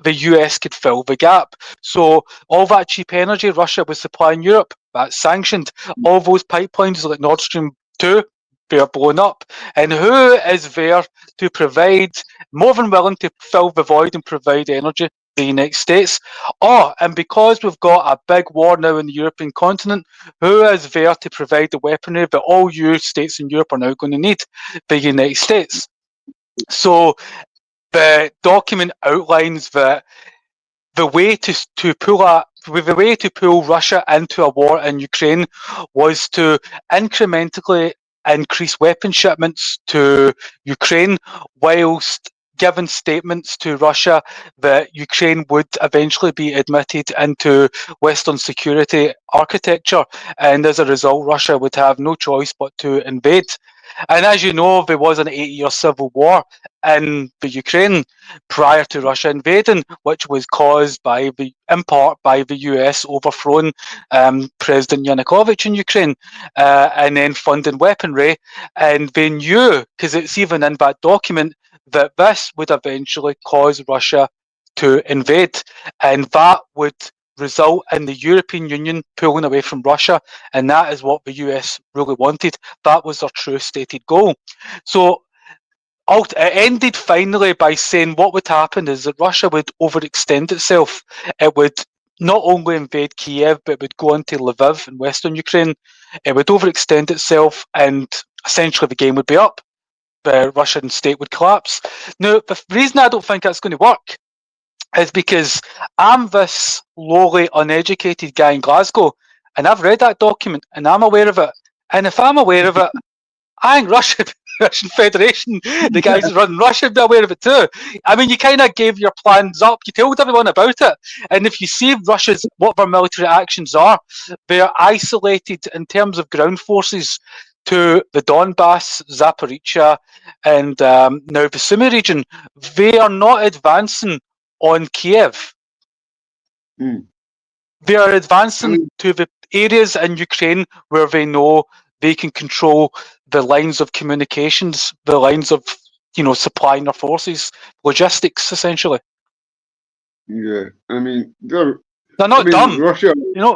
the US could fill the gap. So all that cheap energy Russia was supplying Europe, that's sanctioned. All those pipelines like Nord Stream 2, they are blown up. And who is there to provide, more than willing to fill the void and provide energy? The United States. And because we've got a big war now in the European continent, who is there to provide the weaponry that all you states in Europe are now going to need? The United States. So the document outlines that the way to pull Russia into a war in Ukraine was to incrementally increase weapon shipments to Ukraine whilst given statements to Russia that Ukraine would eventually be admitted into Western security architecture, and as a result, Russia would have no choice but to invade. And as you know, there was an 8-year civil war in the Ukraine prior to Russia invading, which was caused in part by the US overthrowing President Yanukovych in Ukraine and then funding weaponry. And they knew, because it's even in that document, that this would eventually cause Russia to invade, and that would result in the European Union pulling away from Russia, and that is what the US really wanted. That was their true stated goal. So it ended finally by saying what would happen is that Russia would overextend itself. It would not only invade Kiev, but it would go into Lviv in western Ukraine. It would overextend itself, and essentially the game would be up. the Russian state would collapse. Now, the reason I don't think that's going to work is because I'm this lowly, uneducated guy in Glasgow, and I've read that document, and I'm aware of it. And if I'm aware of it, I think Russian Federation, the guys that run Russia, be aware of it too. I mean, you kind of gave your plans up. You told everyone about it. And if you see Russia's, what their military actions are, they are isolated in terms of ground forces to the Donbass, Zaporizhia, and now the Sumy region. They are not advancing on Kiev. Mm. They are advancing I mean- to the areas in Ukraine where they know they can control the lines of communications, the lines of, supplying their forces, logistics, essentially. Yeah, I mean, they're Not dumb. Russia. Yeah,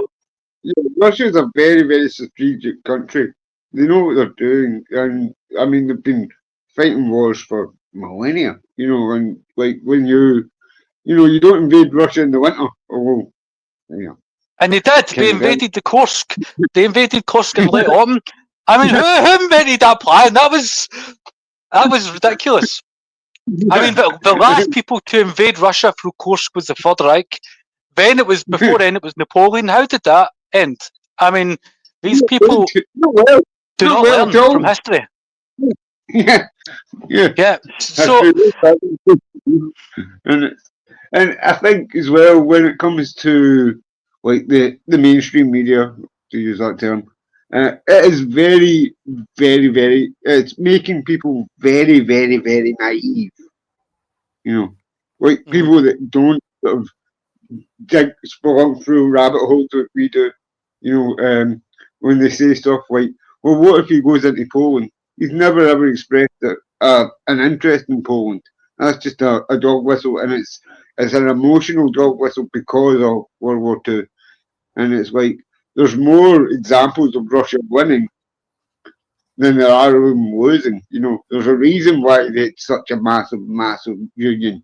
Russia is a very, very strategic country. They know what they're doing, and I mean, they've been fighting wars for millennia. And like when you don't invade Russia in the winter. Oh, well, and they did. They invaded the Kursk. They invaded Kursk in late autumn. I mean, who invented that plan? That was ridiculous. I mean, the last people to invade Russia through Kursk was the Third Reich. Before then it was Napoleon. How did that end? I mean, these people do not learn from history. Yeah. Yeah. So, and I think as well when it comes to like the mainstream media, to use that term, it is very, very, very. It's making people very, very, very naive. Like people that don't sort of spelunk through rabbit holes that we do. When they say stuff like, "Well, what if he goes into Poland?" He's never ever expressed an interest in Poland. That's just a dog whistle, and it's an emotional dog whistle because of World War II. And it's like there's more examples of Russia winning than there are of them losing. There's a reason why it's such a massive, massive union.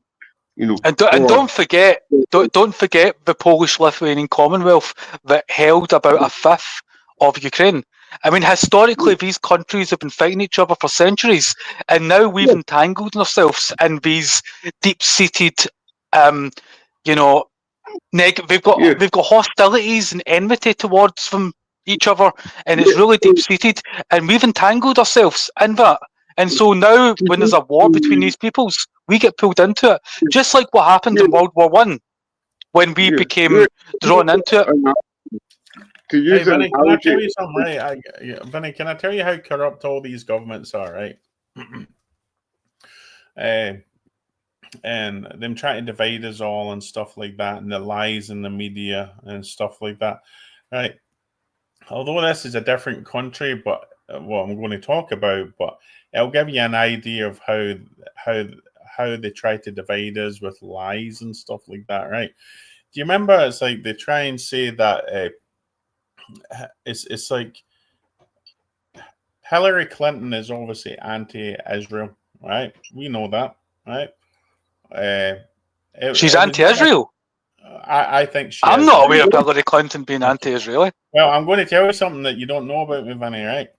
And don't forget the Polish-Lithuanian Commonwealth that held about a fifth of Ukraine. I mean, historically, these countries have been fighting each other for centuries, and now we've entangled ourselves in these deep-seated, we've got hostilities and enmity towards each other, and it's really deep-seated, and we've entangled ourselves in that. And so now, when there's a war between these peoples, we get pulled into it, just like what happened in World War I, when we became drawn into it. Hey, Vinny, can I tell you something, right? Vinny, can I tell you how corrupt all these governments are, right? And them trying to divide us all and stuff like that, and the lies in the media and stuff like that, right? Although this is a different country, but what I'm going to talk about, but it'll give you an idea of how they try to divide us with lies and stuff like that, right? Do you remember? It's like they try and say that it's like Hillary Clinton is obviously anti-Israel, right? We know that, right? She's anti-Israel. I think she I'm is. not aware of Hillary Clinton being anti-Israeli. Well, I'm going to tell you something that you don't know about me, Vinny, right?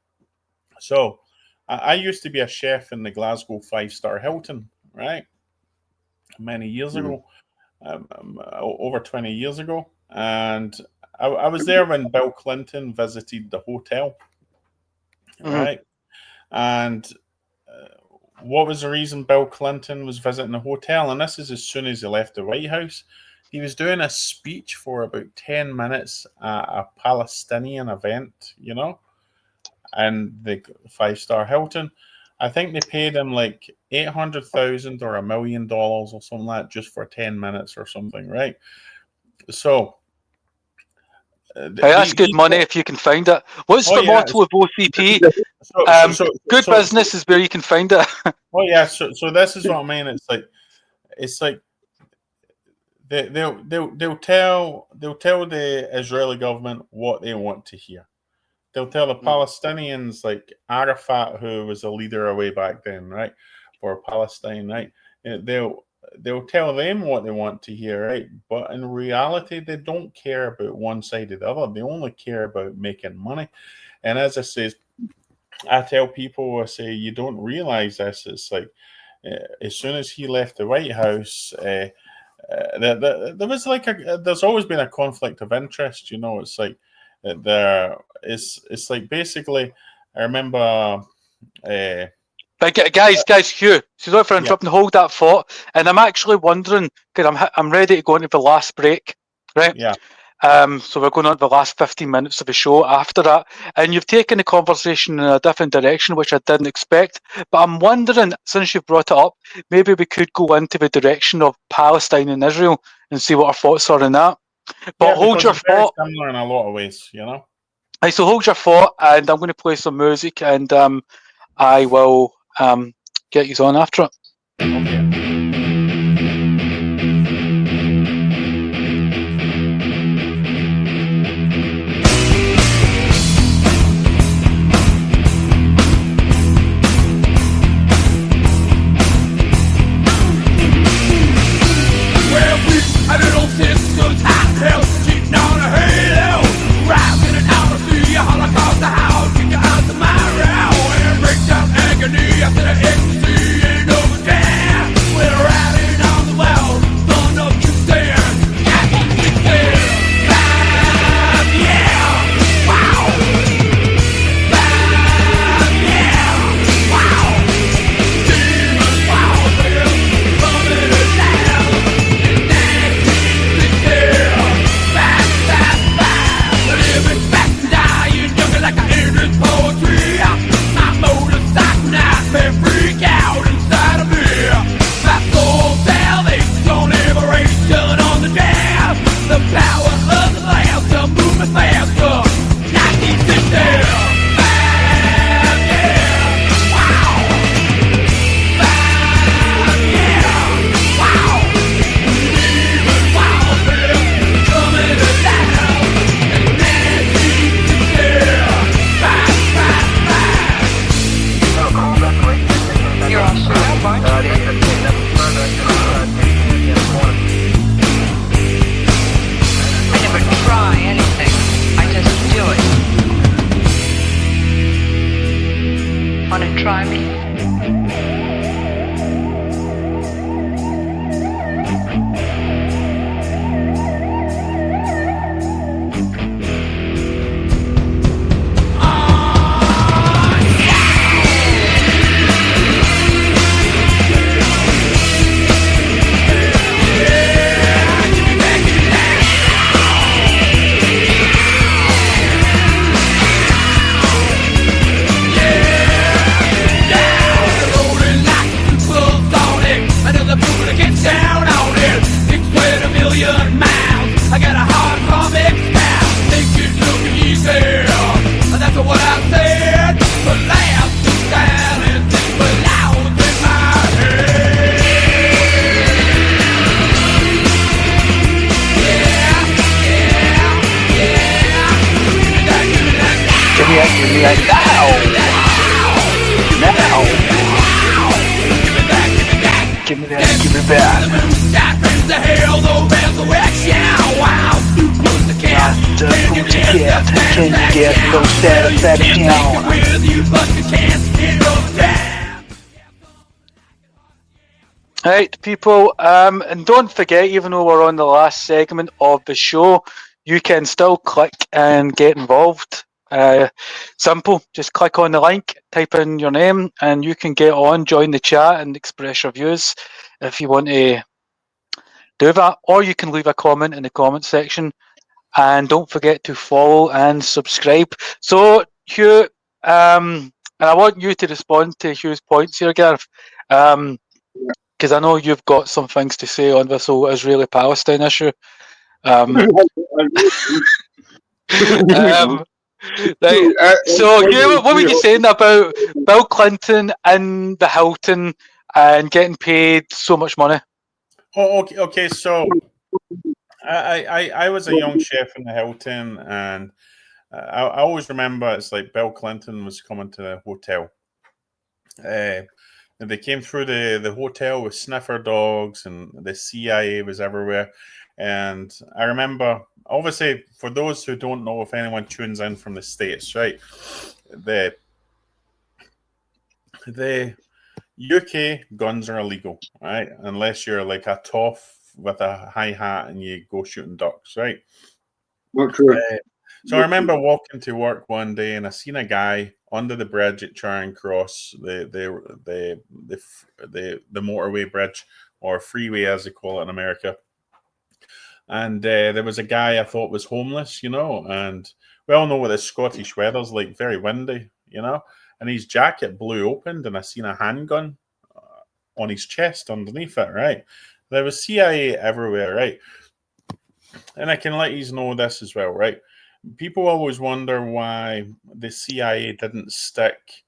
So, I used to be a chef in the Glasgow 5-star Hilton, right? Many years ago, over 20 years ago. And I was there when Bill Clinton visited the hotel, right? And what was the reason Bill Clinton was visiting the hotel? And this is as soon as he left the White House. He was doing a speech for about 10 minutes at a Palestinian event, and the 5-star Hilton. I think they paid him like $800,000 or $1 million or something like that just for 10 minutes or something, right? So that's good money if you can find it. What's the motto of OCP? Good business is where you can find it. Oh yeah, so this is what I mean. It's like they'll tell the Israeli government what they want to hear. They'll tell the Palestinians, like Arafat, who was a leader away back then, right, for Palestine, right? They'll tell them what they want to hear, right? But in reality, they don't care about one side or the other. They only care about making money. And as I say, I tell people, I say, you don't realize this. It's like as soon as he left the White House, there was like there's always been a conflict of interest. You know, it's like it's like basically, I remember. But guys, Hugh, sorry for interrupting. Hold that thought, and I'm actually wondering because I'm ready to go into the last break, right? Yeah. So we're going on to the last 15 minutes of the show after that, and you've taken the conversation in a different direction, which I didn't expect. But I'm wondering, since you've brought it up, maybe we could go into the direction of Palestine and Israel and see what our thoughts are on that. But hold your thought. Similar in a lot of ways, you know. So hold your thought, and I'm going to play some music, and I will get you on after it. Okay. Right, people, and don't forget, even though we're on the last segment of the show, you can still click and get involved. Simple, just click on the link, type in your name, and you can get on, join the chat, and express your views if you want to do that. Or you can leave a comment in the comment section, and don't forget to follow and subscribe. So, Hugh, and I want you to respond to Hugh's points here, Gareth. Because I know you've got some things to say on this whole Israeli-Palestine issue. Right, so, what were you saying about Bill Clinton and the Hilton and getting paid so much money? Oh, okay. So, I was a young chef in the Hilton, and I always remember it's like Bill Clinton was coming to the hotel. And they came through the hotel with sniffer dogs, and the CIA was everywhere. And I remember, obviously, for those who don't know, if anyone tunes in from the States, right, the the UK guns are illegal, right? Unless you're like a toff with a high hat and you go shooting ducks, right? Not true. So I remember walking to work one day and I seen a guy under the bridge at Charing Cross, the motorway bridge or freeway as they call it in America. And there was a guy I thought was homeless, and we all know what the Scottish weather's like, very windy, and his jacket blew open and I seen a handgun on his chest underneath it, right? There was CIA everywhere, right? And I can let you know this as well, right? People always wonder why the CIA didn't stick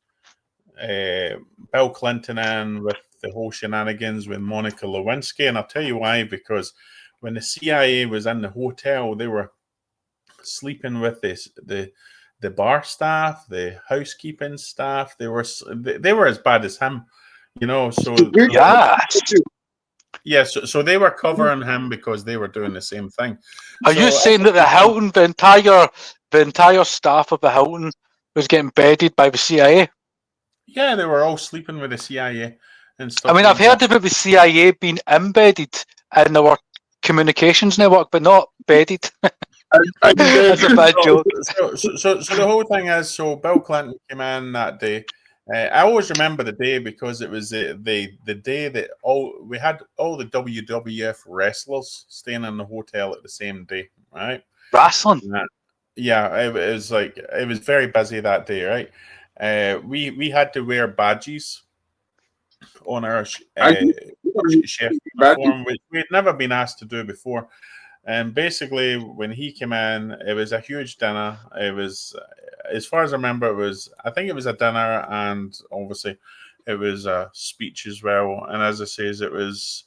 Bill Clinton in with the whole shenanigans with Monica Lewinsky, and I'll tell you why. Because when the CIA was in the hotel, they were sleeping with the bar staff, the housekeeping staff. They were as bad as him, So Yeah. So they were covering him because they were doing the same thing. Are you saying that the Hilton, the entire staff of the Hilton was getting bedded by the CIA? Yeah, they were all sleeping with the CIA and stuff. I mean, I've heard about the CIA being embedded in our communications network, but not bedded. That's a bad joke. So the whole thing is, so Bill Clinton came in that day. I always remember the day because it was the day that we had all the WWF wrestlers staying in the hotel at the same day, right? Wrestling. Yeah, it was very busy that day, right? We had to wear badges on our chef uniform, which we had never been asked to do before. And basically, when he came in, it was a huge dinner. It was, as far as I remember, I think it was a dinner, and obviously, it was a speech as well. And as I say, it was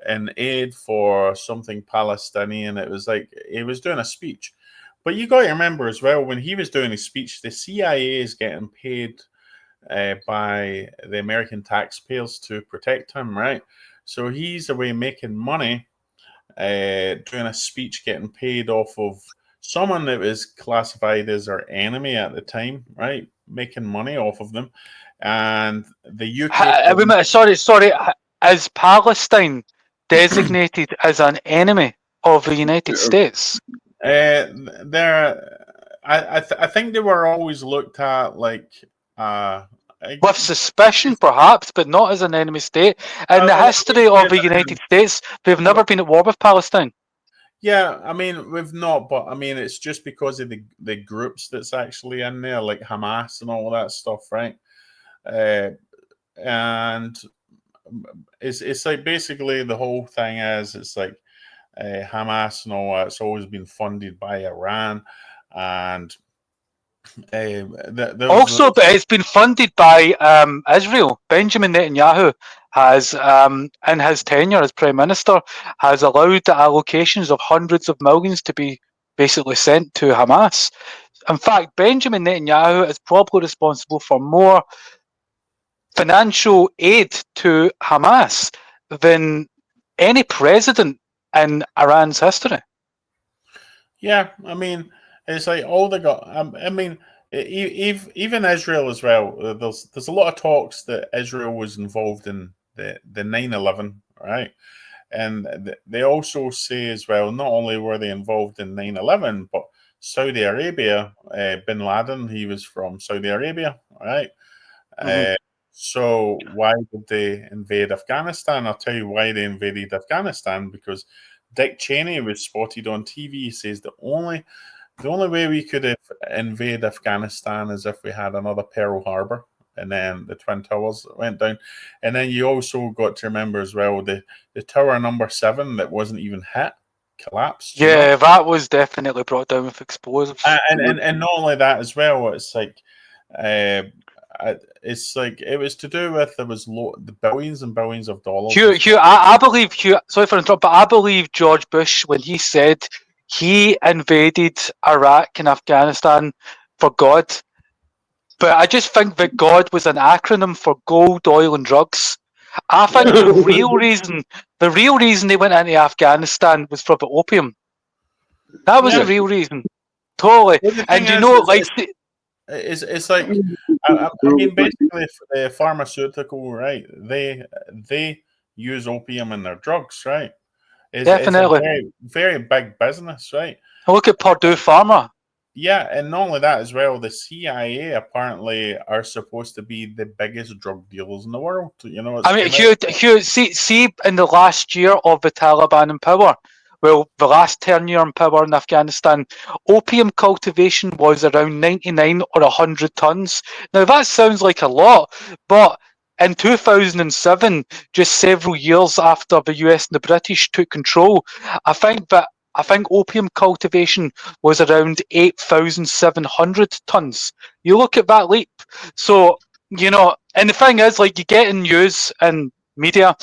an aid for something Palestinian. It was like he was doing a speech. But you got to remember as well, when he was doing his speech, the CIA is getting paid by the American taxpayers to protect him, right? So he's away making money. Doing a speech, getting paid off of someone that was classified as our enemy at the time, right? Making money off of them, and the UK. Sorry. Is Palestine designated as an enemy of the United States? I think they were always looked at like. With suspicion, perhaps, but not as an enemy state. In the history of the United States, they've never been at war with Palestine. Yeah, I mean, we've not, but I mean, it's just because of the groups that's actually in there, like Hamas and all that stuff, right? And it's like basically the whole thing is it's like Hamas and all that. It's always been funded by Iran, and also, but it's been funded by Israel. Benjamin Netanyahu has, in his tenure as Prime Minister, has allowed the allocations of hundreds of millions to be basically sent to Hamas. In fact, Benjamin Netanyahu is probably responsible for more financial aid to Hamas than any president in Iran's history. Yeah, I mean, it's like all they got. I mean, even Israel as well. There's a lot of talks that Israel was involved in the 9/11, right? And they also say as well, not only were they involved in 9/11, but Saudi Arabia, Bin Laden, he was from Saudi Arabia, right? Mm-hmm. So why did they invade Afghanistan? I'll tell you why they invaded Afghanistan, because Dick Cheney was spotted on TV. He says the only way we could invade Afghanistan is if we had another Pearl Harbor, and then the Twin Towers went down. And then you also got to remember as well the Tower number 7 that wasn't even hit collapsed. Yeah, that was definitely brought down with explosives. And not only that as well, it's like it was to do with there was the billions and billions of dollars. Hugh, I believe sorry for interrupting, but I believe George Bush when he said he invaded Iraq and Afghanistan for God, but I just think that God was an acronym for gold, oil, and drugs. I think the real reason they went into Afghanistan was for the opium. That was the real reason, totally. And It's like I mean, basically, the pharmaceutical, right? They use opium in their drugs, right? It's a Definitely. very very big business, right? Look at Purdue Pharma. Yeah, and not only that as well, the CIA apparently are supposed to be the biggest drug dealers in the world. You know, it's I mean, kind of Hugh, see, in the last year of the Taliban in power, well, the last tenure in power in Afghanistan, opium cultivation was around 99 or 100 tons. Now, that sounds like a lot, but in 2007, just several years after the US and the British took control, I think opium cultivation was around 8,700 tons. You look at that leap. So, and the thing is, like, you get in news and media,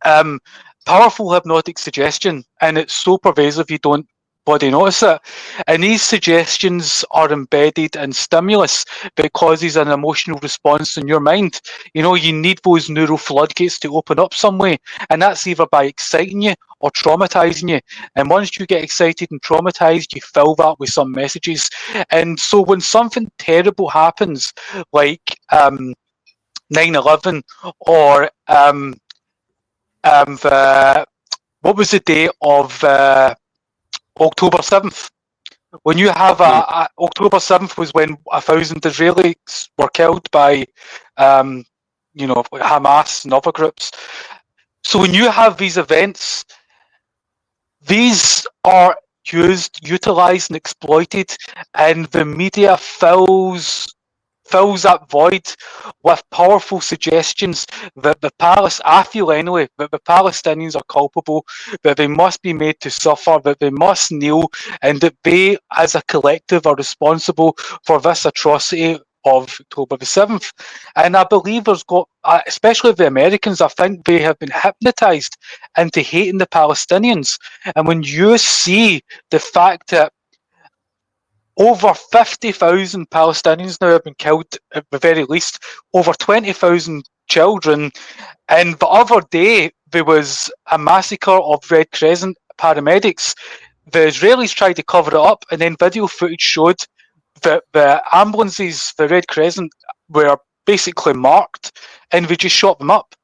um, powerful hypnotic suggestion, and it's so pervasive you don't bloody notice it. And these suggestions are embedded in stimulus that causes an emotional response in your mind. You need those neural floodgates to open up some way, and that's either by exciting you or traumatizing you. And once you get excited and traumatized, you fill that with some messages. And so when something terrible happens, like 9/11, or what was the day of October 7th? When you have October 7th was when 1,000 Israelis were killed by, Hamas and other groups. So when you have these events, these are utilized and exploited, and the media fills that void with powerful suggestions that I feel anyway, that the Palestinians are culpable, that they must be made to suffer, that they must kneel, and that they, as a collective, are responsible for this atrocity of October the 7th. And I believe especially the Americans, I think they have been hypnotized into hating the Palestinians. And when you see the fact that over 50,000 Palestinians now have been killed, at the very least, over 20,000 children. And the other day, there was a massacre of Red Crescent paramedics. The Israelis tried to cover it up, and then video footage showed that the ambulances, the Red Crescent, were basically marked, and they just shot them up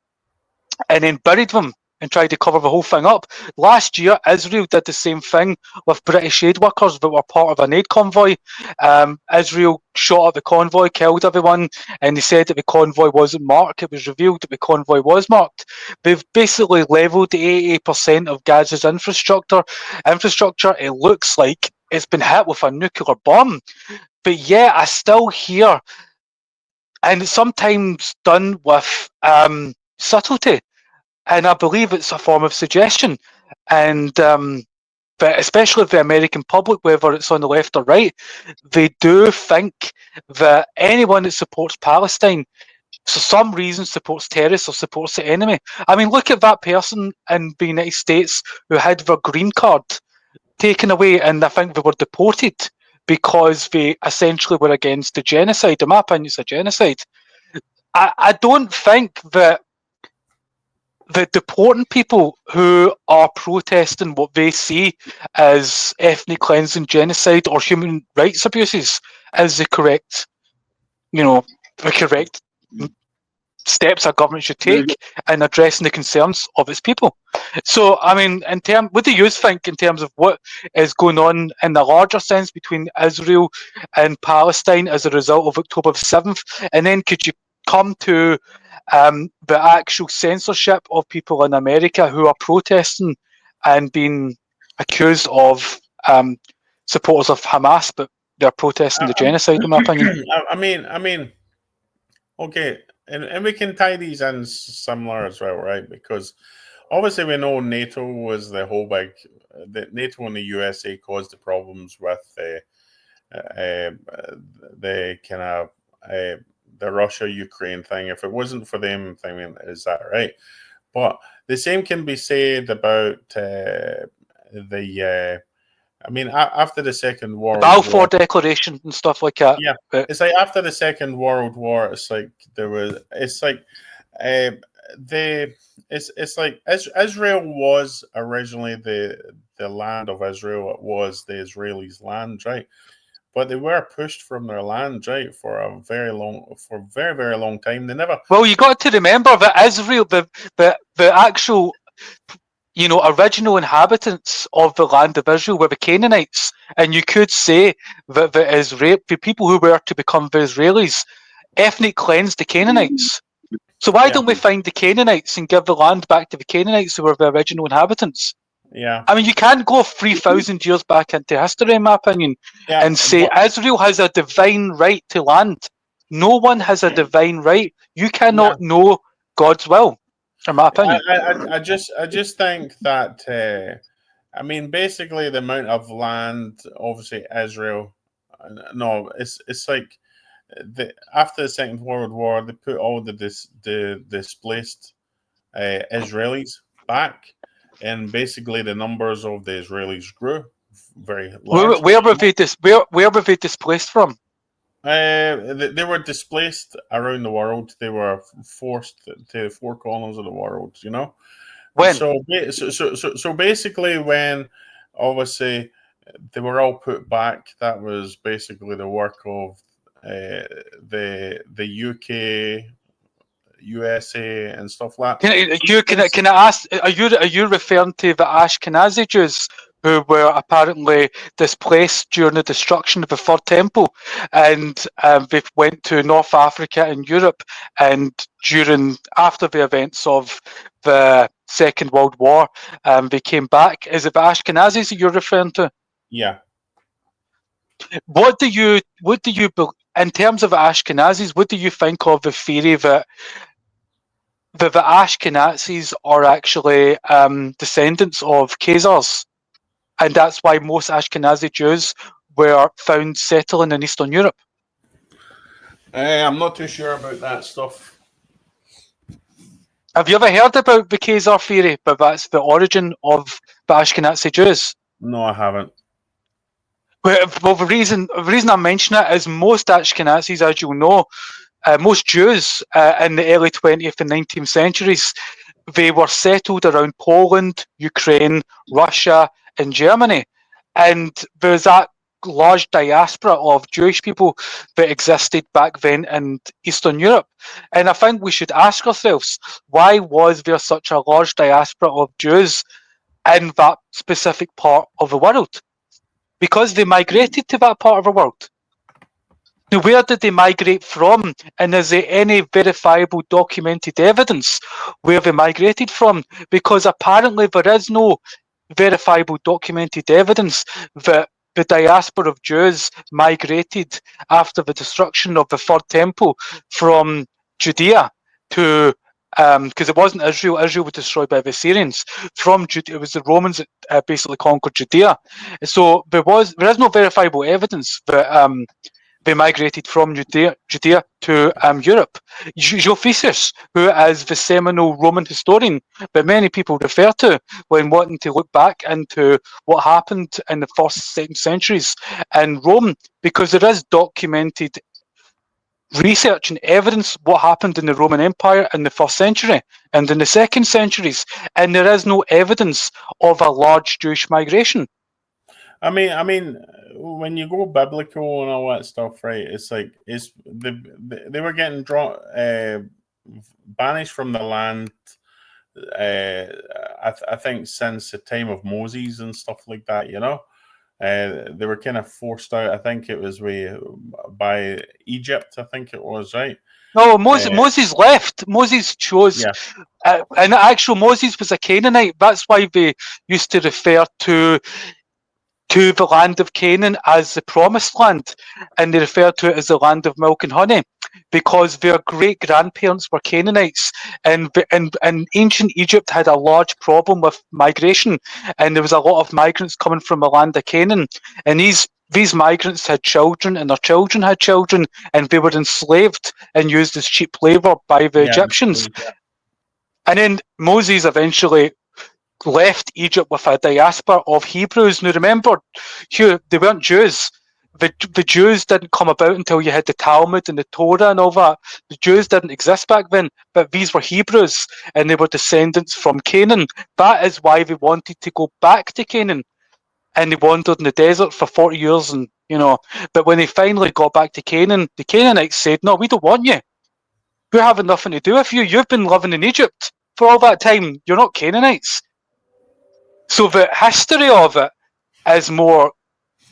and then buried them and tried to cover the whole thing up. Last year, Israel did the same thing with British aid workers that were part of an aid convoy. Israel shot at the convoy, killed everyone, and they said that the convoy wasn't marked. It was revealed that the convoy was marked. They've basically leveled 80% of Gaza's infrastructure. It looks like it's been hit with a nuclear bomb. But yeah, I still hear, and it's sometimes done with subtlety, and I believe it's a form of suggestion. And but especially the American public, whether it's on the left or right, they do think that anyone that supports Palestine, for some reason, supports terrorists or supports the enemy. I mean, look at that person in the United States who had their green card taken away, and I think they were deported because they essentially were against the genocide. In my opinion, it's a genocide. I don't think that deporting people who are protesting what they see as ethnic cleansing, genocide, or human rights abuses is the correct steps a government should take in addressing the concerns of its people. So, I mean, what do you think in terms of what is going on in the larger sense between Israel and Palestine as a result of October 7th? And then could you come to the actual censorship of people in America who are protesting and being accused of supporters of Hamas, but they're protesting the genocide, in my opinion? I mean, okay, and we can tie these in similar as well, right? Because obviously we know NATO was the whole big. NATO and the USA caused the problems with the kind of the Russia-Ukraine thing. If it wasn't for them, I mean, is that right? But the same can be said about I mean, after the Second World Balfour War, Declaration and stuff like that. yeah, it's like after the Second World War, it's like it's like Israel was originally the land of Israel. It was the Israelis' land, right? but they were pushed from their land, right, for a very very long time. They never. Well, you got to remember that Israel, the actual, original inhabitants of the land of Israel were the Canaanites, and you could say that the people who were to become the Israelis ethnic cleansed the Canaanites. So why Yeah. don't we find the Canaanites and give the land back to the Canaanites who were the original inhabitants? Yeah. I mean, you can't go 3,000 years back into history, in my opinion, Yeah. and say Israel has a divine right to land. No one has a divine right. You cannot know God's will, in my opinion. I just think that I mean, basically the amount of land, obviously Israel. No, it's like after the Second World War, they put all the displaced Israelis back, and basically the numbers of the Israelis grew very large. Where were they displaced from? They were displaced around the world. They were forced to 4 corners of the world. When? So basically, when obviously they were all put back, that was basically the work of the UK, USA, and stuff like that. Can I ask? Are you referring to the Ashkenazi Jews who were apparently displaced during the destruction of the Third Temple, and they went to North Africa and Europe, and after the events of the Second World War, they came back? Is it the Ashkenazis that you're referring to? Yeah. What do you in terms of the Ashkenazis? What do you think of the theory that the Ashkenazis are actually descendants of Khazars, and that's why most Ashkenazi Jews were found settling in Eastern Europe? I'm not too sure about that stuff. Have you ever heard about the Khazar theory, but that's the origin of the Ashkenazi Jews? No, I haven't. Well, the reason I mention it is most Ashkenazis, as you'll know, most Jews in the early 20th and 19th centuries, they were settled around Poland, Ukraine, Russia, and Germany. And there's that large diaspora of Jewish people that existed back then in Eastern Europe. And I think we should ask ourselves, why was there such a large diaspora of Jews in that specific part of the world? Because they migrated to that part of the world. Now, where did they migrate from? And is there any verifiable documented evidence where they migrated from? Because apparently there is no verifiable documented evidence that the diaspora of Jews migrated after the destruction of the Third Temple from Judea to, because it wasn't Israel. Israel was destroyed by the Assyrians. From Judea, it was the Romans that basically conquered Judea. So there is no verifiable evidence that they migrated from Judea to Europe. Josephus, who is the seminal Roman historian that many people refer to when wanting to look back into what happened in the 1st, 2nd centuries in Rome, because there is documented research and evidence what happened in the Roman Empire in the 1st century and in the 2nd centuries, and there is no evidence of a large Jewish migration. I mean, when you go biblical and all that stuff, right? It's like they were getting banished from the land. I think since the time of Moses and stuff like that, they were kind of forced out. I think it was by Egypt. I think it was, right. No, Moses left. Moses chose, and actual Moses was a Canaanite. That's why they used to refer to the land of Canaan as the promised land, and they refer to it as the land of milk and honey, because their great-grandparents were Canaanites, and ancient Egypt had a large problem with migration, and there was a lot of migrants coming from the land of Canaan, and these migrants had children, and their children had children, and they were enslaved and used as cheap labor by the Egyptians. And then Moses eventually left Egypt with a diaspora of Hebrews. Now remember, Hugh, they weren't Jews. The Jews didn't come about until you had the Talmud and the Torah and all that. The Jews didn't exist back then, but these were Hebrews, and they were descendants from Canaan. That is why they wanted to go back to Canaan. and they wandered in the desert for 40 years, and but when they finally got back to Canaan, the Canaanites said, "No, we don't want you. We're having nothing to do with you. You've been living in Egypt for all that time. You're not Canaanites." So the history of it is more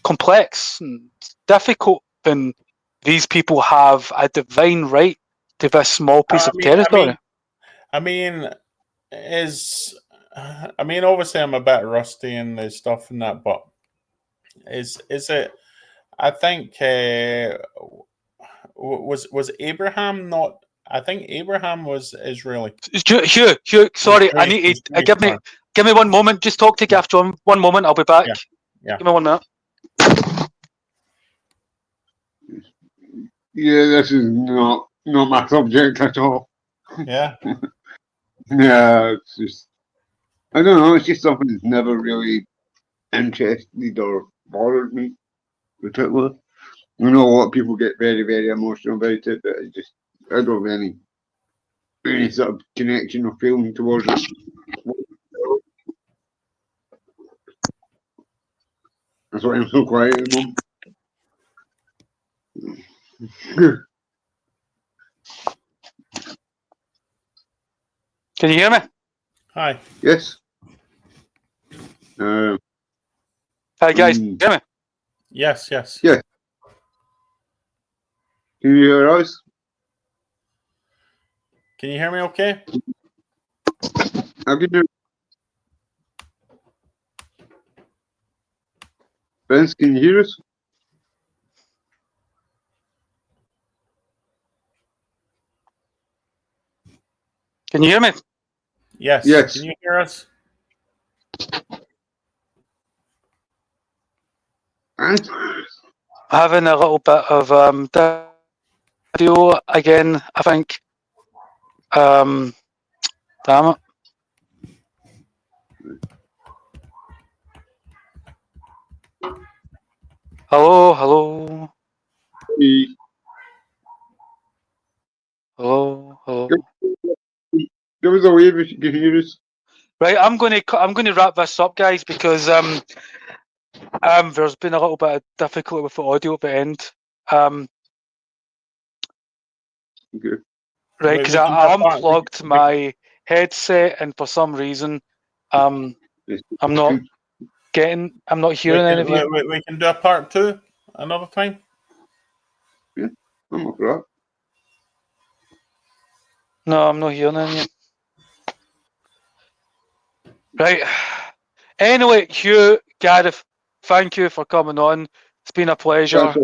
complex and difficult than these people have a divine right to this small piece of territory. I mean, obviously I'm a bit rusty in the stuff and that, but is it? I think was Abraham not? I think Abraham was Israeli. Hugh, sorry, I need to give me 1 moment. Just talk to Gaff John. 1 moment, I'll be back. Yeah. Give me 1 minute. Yeah, this is not my subject at all. Yeah. Yeah, it's just, I don't know, it's just something that's never really interested or bothered me particularly. I know a lot of people get very, very emotional about it, but I don't have any sort of connection or feeling towards it. That's why I'm so quiet at the moment. Can you hear me? Hi. Yes. Hi guys, can you hear me? Yes. Yeah. Can you hear us? Can you hear me okay? I can hear. Vince, can you hear us? Can you hear me? Yes. Yes. Can you hear us? Having a little bit of video again, I think. Damn it. Hello. Hello. Give us a wave if you can hear us. Right, I'm going to wrap this up, guys, because there's been a little bit of difficulty with the audio at the end. Okay. Right, because I unplugged my headset, and for some reason, I'm not hearing any of you. We can do a part 2 another time. Yeah, I'm up for that. No, I'm not hearing any of you. Right. Anyway, Hugh, Gareth, thank you for coming on. It's been a pleasure.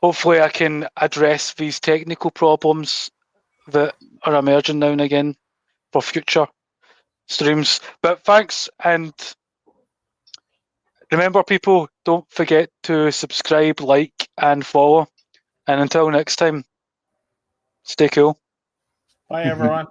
Hopefully I can address these technical problems that are emerging now and again for future streams. But thanks, and remember, people, don't forget to subscribe, like, and follow. And until next time, stay cool. Bye, everyone.